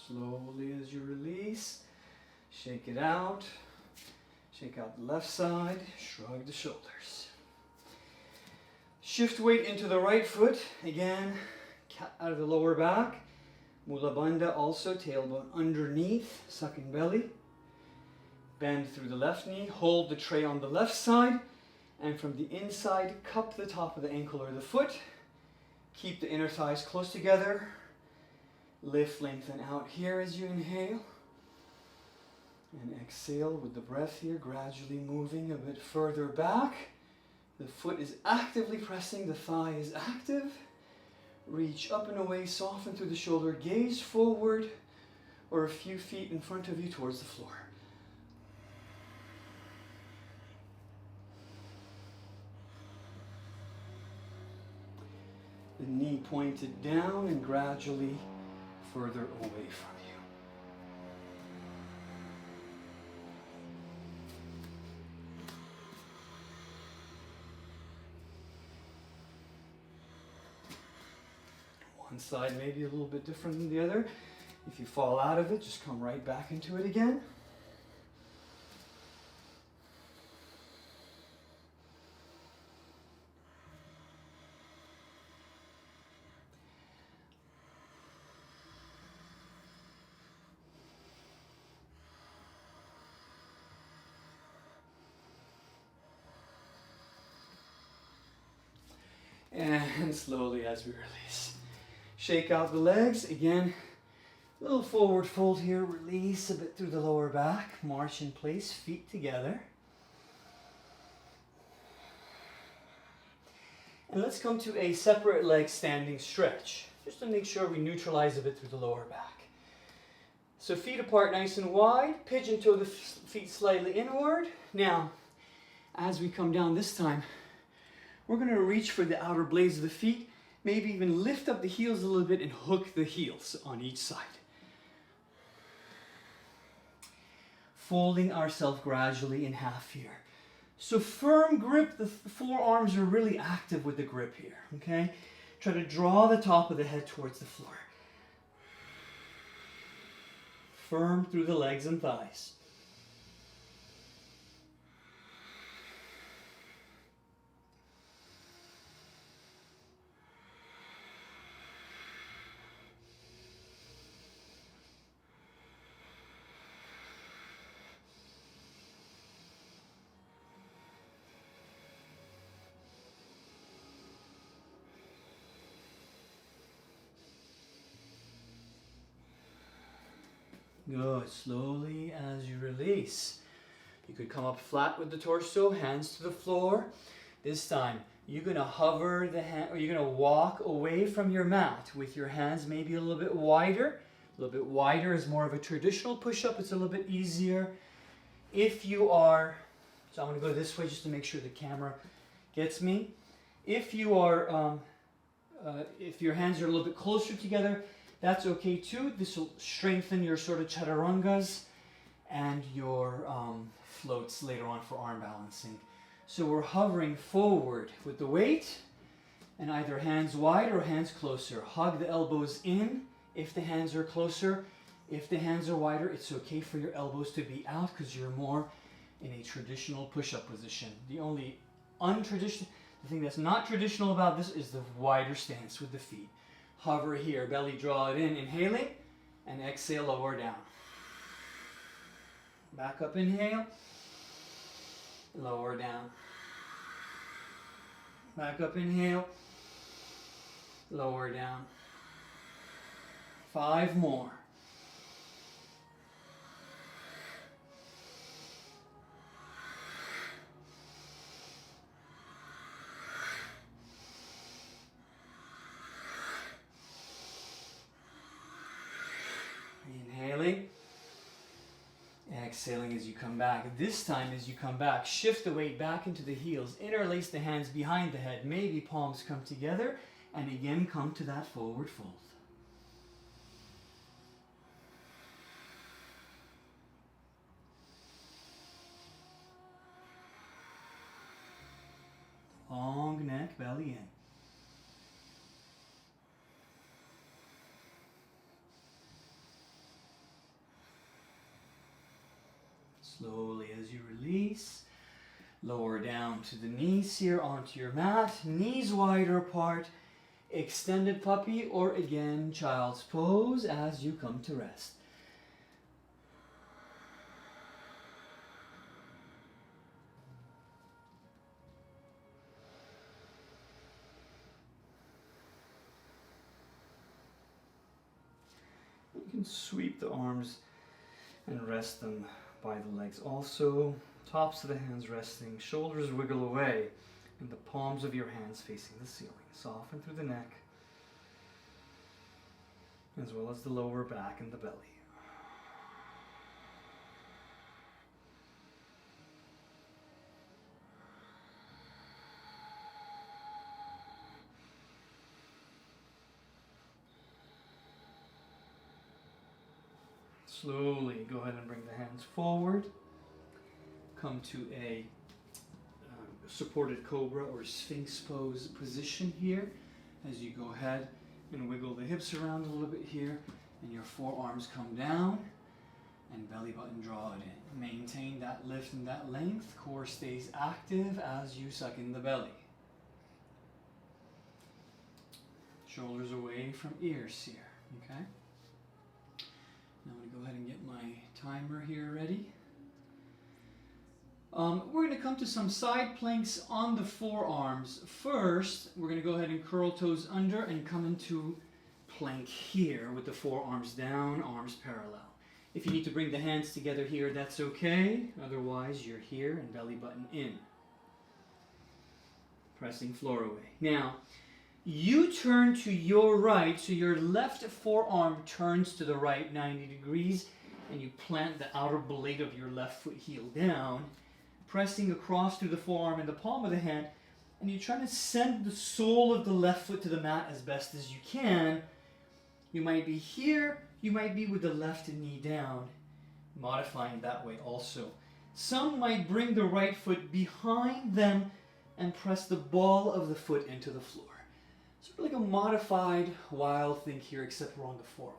Slowly as you release, shake it out. Shake out the left side, shrug the shoulders. Shift weight into the right foot. Again, out of the lower back. Mula Bandha also, tailbone underneath, sucking belly. Bend through the left knee, hold the tray on the left side, and from the inside, cup the top of the ankle or the foot. Keep the inner thighs close together. Lift, lengthen out here as you inhale. And exhale with the breath here, gradually moving a bit further back. The foot is actively pressing, the thigh is active. Reach up and away, soften through the shoulder, gaze forward or a few feet in front of you towards the floor. The knee pointed down and gradually further away from you. One side may be a little bit different than the other. If you fall out of it, just come right back into it again. And slowly as we release. Shake out the legs. Again, a little forward fold here. Release a bit through the lower back. March in place, feet together. And let's come to a separate leg standing stretch, just to make sure we neutralize a bit through the lower back. So feet apart nice and wide. Pigeon toe the feet slightly inward. Now, as we come down this time, we're going to reach for the outer blades of the feet, maybe even lift up the heels a little bit and hook the heels on each side. Folding ourselves gradually in half here. So firm grip, the forearms are really active with the grip here, okay? Try to draw the top of the head towards the floor. Firm through the legs and thighs. Good. Slowly as you release. You could come up flat with the torso, hands to the floor. This time, you're going to hover the hand, or you're going to walk away from your mat with your hands maybe a little bit wider. A little bit wider is more of a traditional push-up. It's a little bit easier. If you are, so I'm going to go this way just to make sure the camera gets me. If you are, if your hands are a little bit closer together, that's okay too. This will strengthen your sort of chaturangas and your floats later on for arm balancing. So we're hovering forward with the weight and either hands wide or hands closer. Hug the elbows in if the hands are closer. If the hands are wider, it's okay for your elbows to be out because you're more in a traditional push-up position. The only untraditional, the thing that's not traditional about this is the wider stance with the feet. Hover here, belly draw it in, inhaling, and exhale, lower down. Back up, inhale, lower down. Back up, inhale. Lower down. 5 more. Inhaling. Exhaling as you come back. This time as you come back, shift the weight back into the heels. Interlace the hands behind the head. Maybe palms come together. And again, come to that forward fold. Long neck, belly in. Slowly as you release, lower down to the knees here onto your mat, knees wider apart, extended puppy or again child's pose as you come to rest. You can sweep the arms and rest them by the legs also. Tops of the hands resting, shoulders wiggle away, and the palms of your hands facing the ceiling. Soften through the neck, as well as the lower back and the belly. Slowly go ahead and bring the hands forward. Come to a supported cobra or sphinx pose position here as you go ahead and wiggle the hips around a little bit here and your forearms come down and belly button draw it in. Maintain that lift and that length. Core stays active as you suck in the belly. Shoulders away from ears here, okay? Now I'm going to go ahead and get my timer here ready. We're going to come to some side planks on the forearms. First, we're going to go ahead and curl toes under and come into plank here with the forearms down, arms parallel. If you need to bring the hands together here, that's okay. Otherwise, you're here and belly button in. Pressing floor away. Now, you turn to your right, so your left forearm turns to the right 90 degrees, and you plant the outer blade of your left foot heel down, pressing across through the forearm and the palm of the hand, and you try to send the sole of the left foot to the mat as best as you can. You might be here, you might be with the left knee down, modifying that way also. Some might bring the right foot behind them and press the ball of the foot into the floor. Sort of like a modified wild thing here, except we're on the forearm.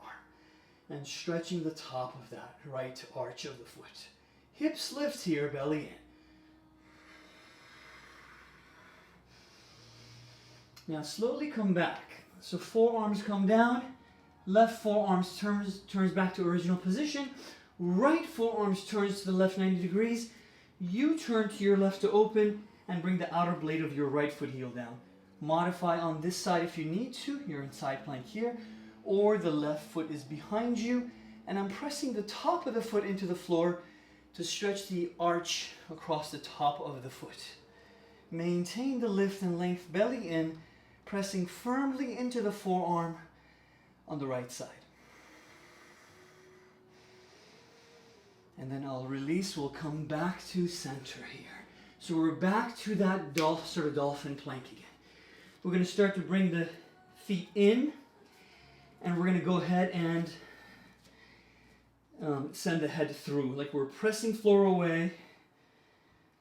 And stretching the top of that right arch of the foot. Hips lift here, belly in. Now slowly come back. So forearms come down, left forearms turns back to original position, right forearms turns to the left 90 degrees, you turn to your left to open and bring the outer blade of your right foot heel down. Modify on this side if you need to, you're in side plank here, or the left foot is behind you, and I'm pressing the top of the foot into the floor to stretch the arch across the top of the foot. Maintain the lift and length, belly in, pressing firmly into the forearm on the right side. And then I'll release, we'll come back to center here. So we're back to that sort of dolphin plank again. We're going to start to bring the feet in, and we're going to go ahead and send the head through, like we're pressing floor away,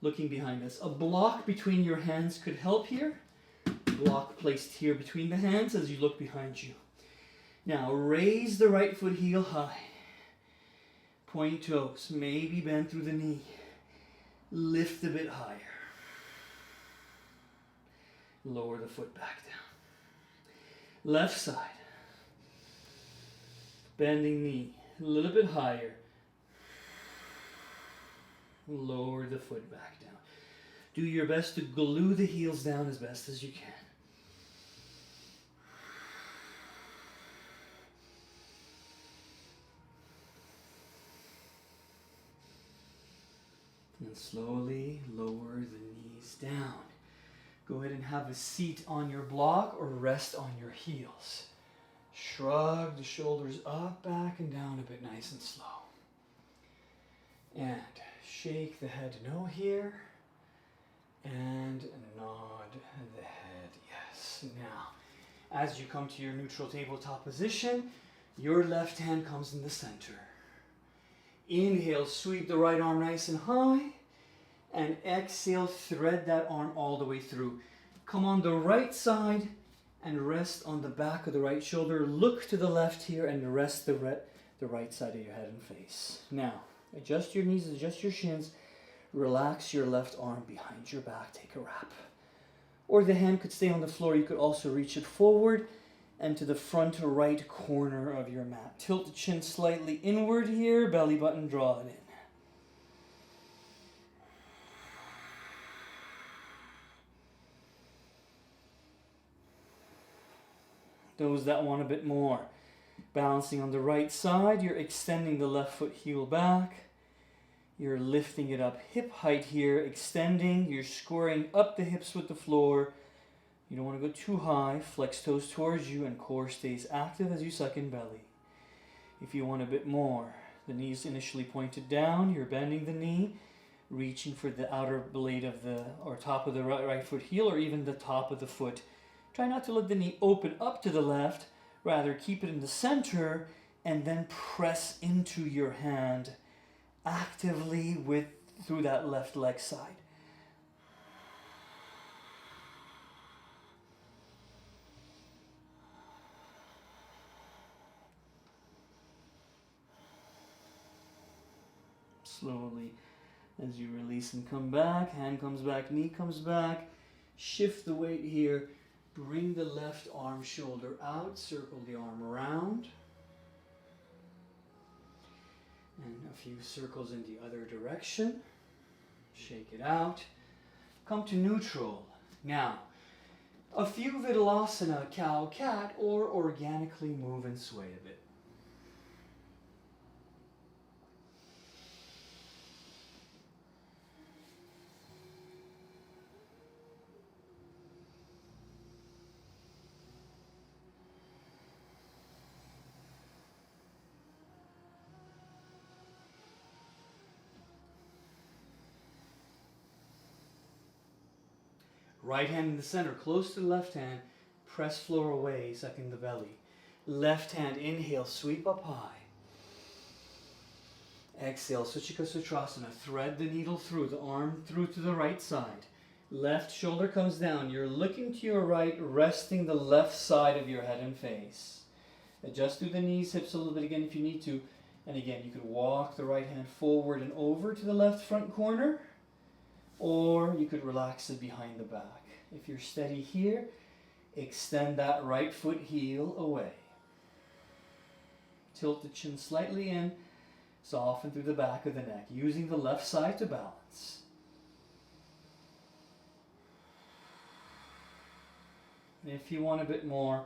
looking behind us. A block between your hands could help here. Block placed here between the hands as you look behind you. Now raise the right foot heel high. Point toes, maybe bend through the knee. Lift a bit higher. Lower the foot back down. Left side. Bending knee, a little bit higher. Lower the foot back down. Do your best to glue the heels down as best as you can. And slowly lower the knees down. Go ahead and have a seat on your block or rest on your heels. Shrug the shoulders up, back, and down a bit, nice and slow. And shake the head no here. And nod the head yes. Now, as you come to your neutral tabletop position, your left hand comes in the center. Inhale, sweep the right arm nice and high. And exhale, thread that arm all the way through. Come on the right side and rest on the back of the right shoulder. Look to the left here and rest the right side of your head and face. Now, adjust your knees, adjust your shins. Relax your left arm behind your back. Take a wrap. Or the hand could stay on the floor. You could also reach it forward and to the front right corner of your mat. Tilt the chin slightly inward here. Belly button, draw it in. Those that want a bit more. Balancing on the right side, you're extending the left foot heel back. You're lifting it up hip height here, extending. You're squaring up the hips with the floor. You don't want to go too high. Flex toes towards you and core stays active as you suck in belly. If you want a bit more, the knees initially pointed down. You're bending the knee, reaching for the outer blade of the, or top of the right foot heel, or even the top of the foot. Try not to let the knee open up to the left. Rather, keep it in the center and then press into your hand actively through that left leg side. Slowly, as you release and come back, hand comes back, knee comes back. Shift the weight here. Bring the left arm shoulder out, circle the arm around. And a few circles in the other direction. Shake it out. Come to neutral. Now, a few Vidalasana, cow, cat, or organically move and sway a bit. Right hand in the center, close to the left hand. Press floor away, sucking the belly. Left hand, inhale, sweep up high. Exhale, Suchika Sutrasana. Thread the needle through, the arm through to the right side. Left shoulder comes down. You're looking to your right, resting the left side of your head and face. Adjust through the knees, hips a little bit again if you need to. And again, you could walk the right hand forward and over to the left front corner. Or you could relax it behind the back. If you're steady here, extend that right foot heel away. Tilt the chin slightly in, soften through the back of the neck, using the left side to balance. And if you want a bit more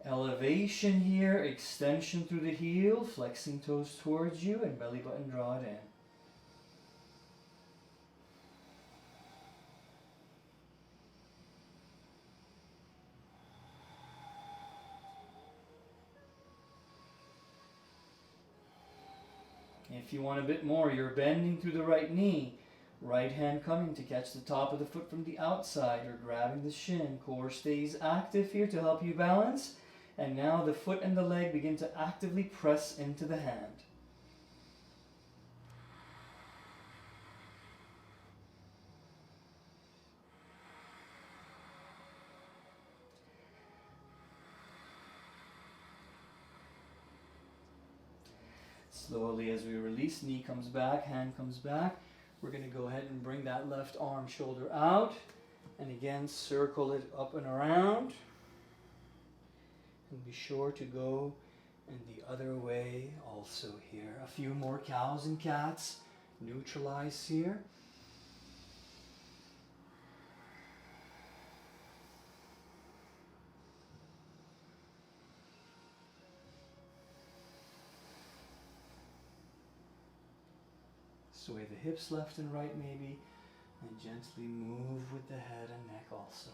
elevation here, extension through the heel, flexing toes towards you, and belly button draw it in. If you want a bit more, you're bending through the right knee. Right hand coming to catch the top of the foot from the outside or grabbing the shin. Core stays active here to help you balance. And now the foot and the leg begin to actively press into the hand. Slowly as we release, knee comes back, hand comes back. We're going to go ahead and bring that left arm shoulder out. And again, circle it up and around. And be sure to go in the other way also here. A few more cows and cats. Neutralize here. Sway the hips left and right maybe, and gently move with the head and neck also.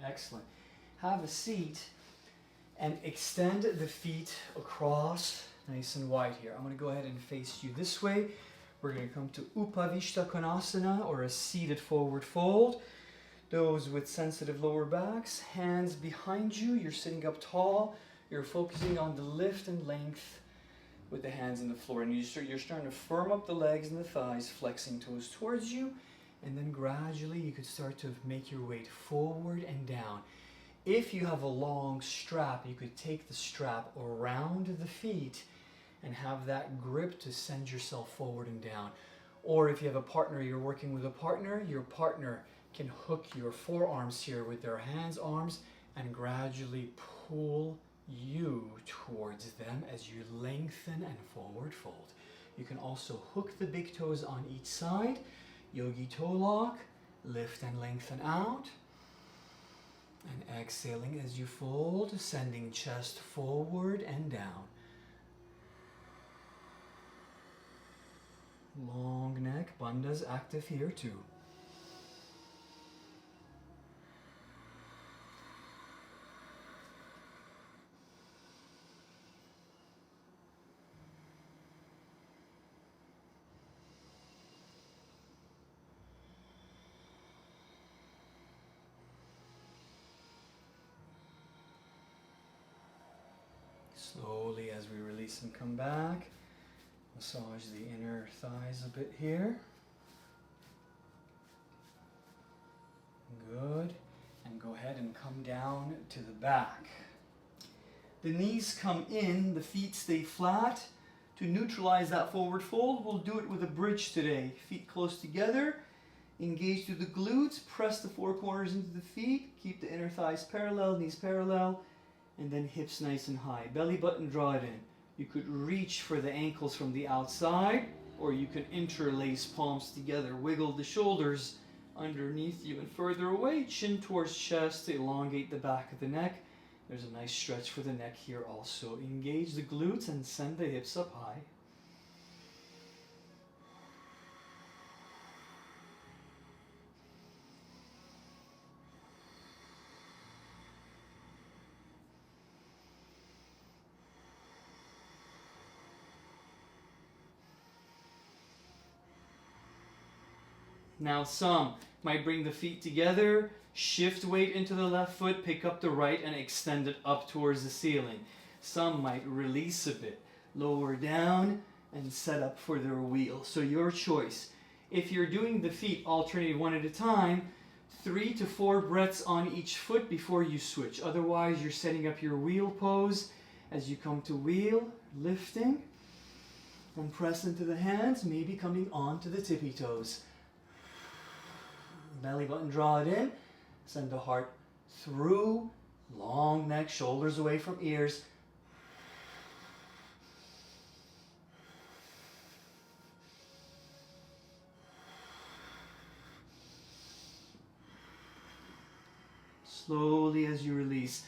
Excellent. Have a seat and extend the feet across, nice and wide here. I'm going to go ahead and face you this way. We're going to come to Upavishta Konasana, or a seated forward fold. Those with sensitive lower backs, hands behind you. You're sitting up tall. You're focusing on the lift and length with the hands on the floor. And you're starting to firm up the legs and the thighs, flexing toes towards you. And then gradually you could start to make your weight forward and down. If you have a long strap, you could take the strap around the feet and have that grip to send yourself forward and down. Or if you have a partner, you're working with a partner, your partner can hook your forearms here with their hands, arms, and gradually pull you towards them as you lengthen and forward fold. You can also hook the big toes on each side. Yogi toe lock, lift and lengthen out. And exhaling as you fold, sending chest forward and down. Long neck, bandha's active here too. Slowly as we release and come back, massage the inner thighs a bit here. Good. And go ahead and come down to the back. The knees come in, the feet stay flat. To neutralize that forward fold, we'll do it with a bridge today. Feet close together, engage through the glutes, press the four corners into the feet, keep the inner thighs parallel, knees parallel, and then hips nice and high. Belly button, draw it in. You could reach for the ankles from the outside, or you can interlace palms together. Wiggle the shoulders underneath you and further away. Chin towards chest to elongate the back of the neck. There's a nice stretch for the neck here also. Engage the glutes and send the hips up high. Now some might bring the feet together, shift weight into the left foot, pick up the right and extend it up towards the ceiling. Some might release a bit, lower down and set up for their wheel. So your choice. If you're doing the feet alternating one at a time, 3 to 4 breaths on each foot before you switch. Otherwise you're setting up your wheel pose as you come to wheel, lifting and press into the hands, maybe coming onto the tippy toes. Belly button, draw it in. Send the heart through. Long neck, shoulders away from ears. Slowly as you release.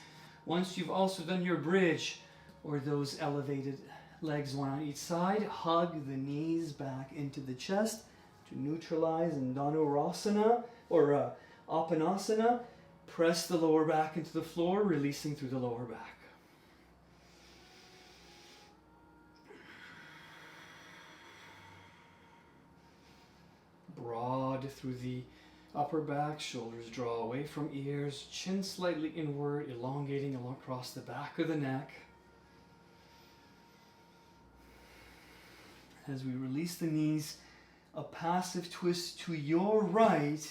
Once you've also done your bridge, or those elevated legs, one on each side, hug the knees back into the chest to neutralize in Dhanurasana, or Apanasana. Press the lower back into the floor, releasing through the lower back. Broad through the upper back, shoulders draw away from ears, chin slightly inward, elongating across the back of the neck. As we release the knees, a passive twist to your right.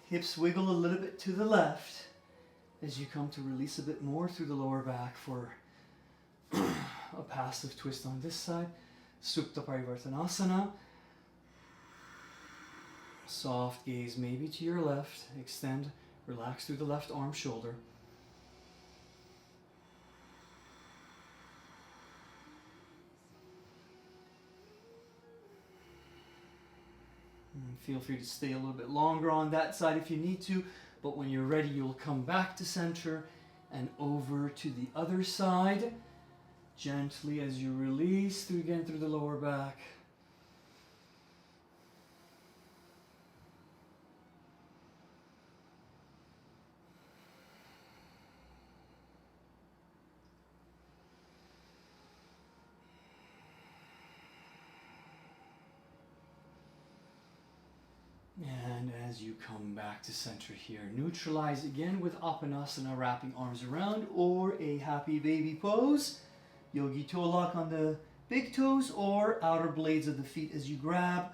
Hips wiggle a little bit to the left as you come to release a bit more through the lower back for a passive twist on this side. Supta Parivartanasana. Soft gaze maybe to your left. Extend, relax through the left arm, shoulder. Feel free to stay a little bit longer on that side if you need to, but when you're ready, you'll come back to center and over to the other side. Gently as you release through the lower back. as you come back to center here. Neutralize again with Apanasana, wrapping arms around, or a happy baby pose. Yogi toe lock on the big toes or outer blades of the feet as you grab.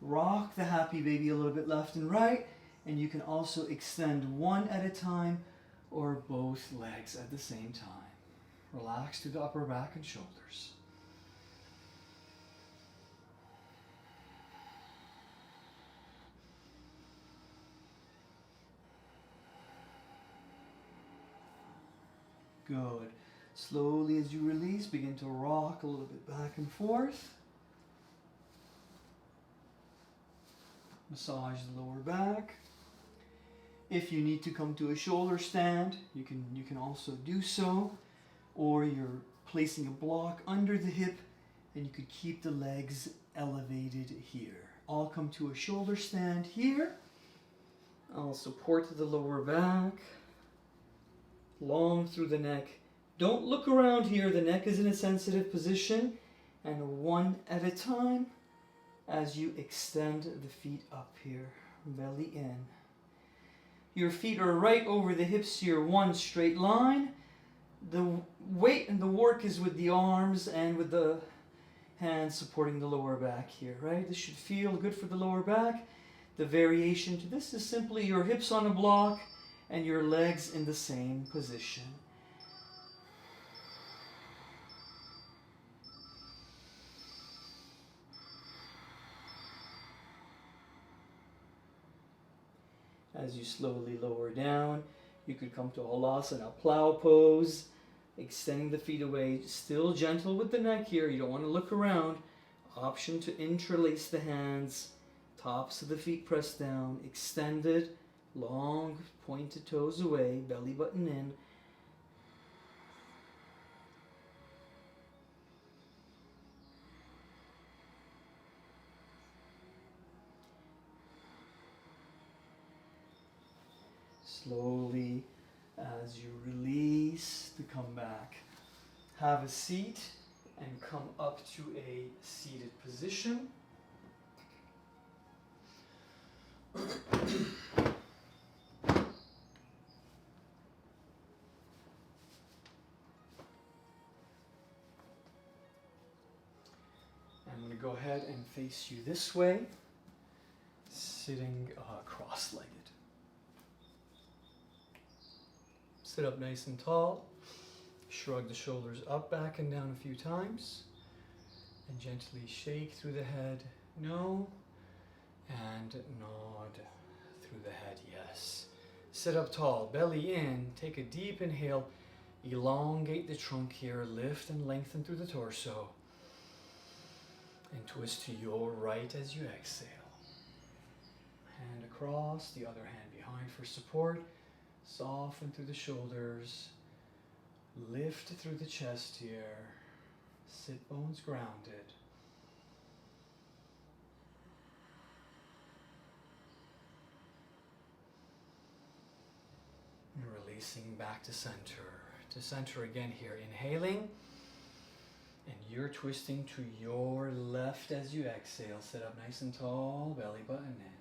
Rock the happy baby a little bit left and right, and you can also extend one at a time or both legs at the same time. Relax through the upper back and shoulders. Good. Slowly as you release, begin to rock a little bit back and forth. Massage the lower back. If you need to come to a shoulder stand, you can also do so. Or you're placing a block under the hip and you could keep the legs elevated here. I'll come to a shoulder stand here. I'll support the lower back. Long through the neck. Don't look around here. The neck is in a sensitive position. And one at a time as you extend the feet up here. Belly in. Your feet are right over the hips here. One straight line. The weight and the work is with the arms and with the hands supporting the lower back here, right? This should feel good for the lower back. The variation to this is simply your hips on a block and your legs in the same position. As you slowly lower down, you could come to Halasana, plow pose, extending the feet away, still gentle with the neck here. You don't want to look around. Option to interlace the hands, tops of the feet pressed down, extended, long pointed toes away, belly button in. Slowly, as you release to come back, have a seat and come up to a seated position. I'm going to go ahead and face you this way, sitting cross-legged. Sit up nice and tall. Shrug the shoulders up, back, and down a few times. And gently shake through the head, no. And nod through the head, yes. Sit up tall, belly in. Take a deep inhale. Elongate the trunk here. Lift and lengthen through the torso. And twist to your right as you exhale. Hand across, the other hand behind for support. Soften through the shoulders. Lift through the chest here. Sit bones grounded. And releasing back to center. To center again here. Inhaling. And you're twisting to your left as you exhale. Sit up nice and tall. Belly button in.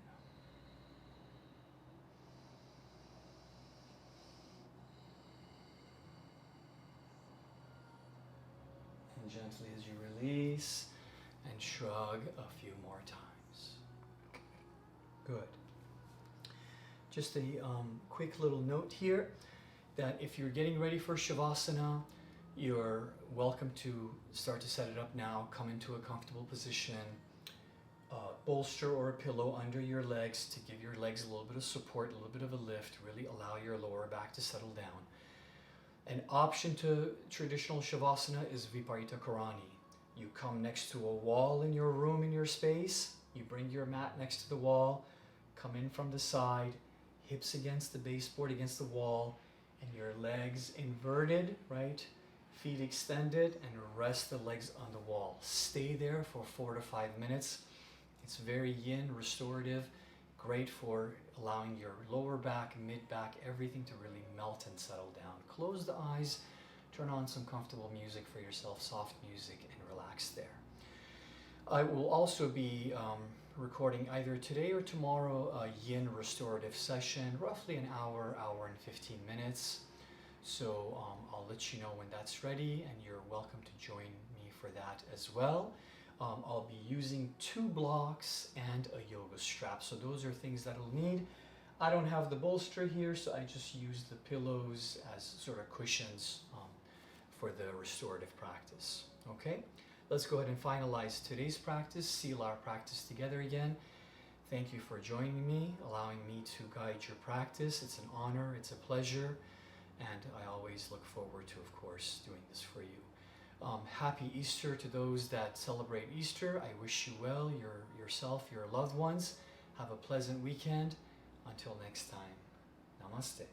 Gently as you release and shrug a few more times. Good. Just a quick little note here that if you're getting ready for Shavasana, you're welcome to start to set it up now. Come into a comfortable position. Bolster or a pillow under your legs to give your legs a little bit of support, a little bit of a lift, really allow your lower back to settle down. An option to traditional Shavasana is Viparita Karani. You come next to a wall in your room, in your space. You bring your mat next to the wall. Come in from the side. Hips against the baseboard, against the wall. And your legs inverted, right? Feet extended, and rest the legs on the wall. Stay there for 4 to 5 minutes. It's very yin, restorative. Great for allowing your lower back, mid back, everything to really melt and settle down. Close the eyes, turn on some comfortable music for yourself, soft music, and relax there. I will also be recording either today or tomorrow a yin restorative session, roughly an hour, hour and 15 minutes. So I'll let you know when that's ready, and you're welcome to join me for that as well. I'll be using 2 blocks and a yoga strap. So those are things that I'll need. I don't have the bolster here, so I just use the pillows as sort of cushions for the restorative practice. Okay, let's go ahead and finalize today's practice, seal our practice together again. Thank you for joining me, allowing me to guide your practice. It's an honor, it's a pleasure, and I always look forward to, of course, doing this for you. Happy Easter to those that celebrate Easter. I wish you well, yourself, your loved ones. Have a pleasant weekend. Until next time, namaste.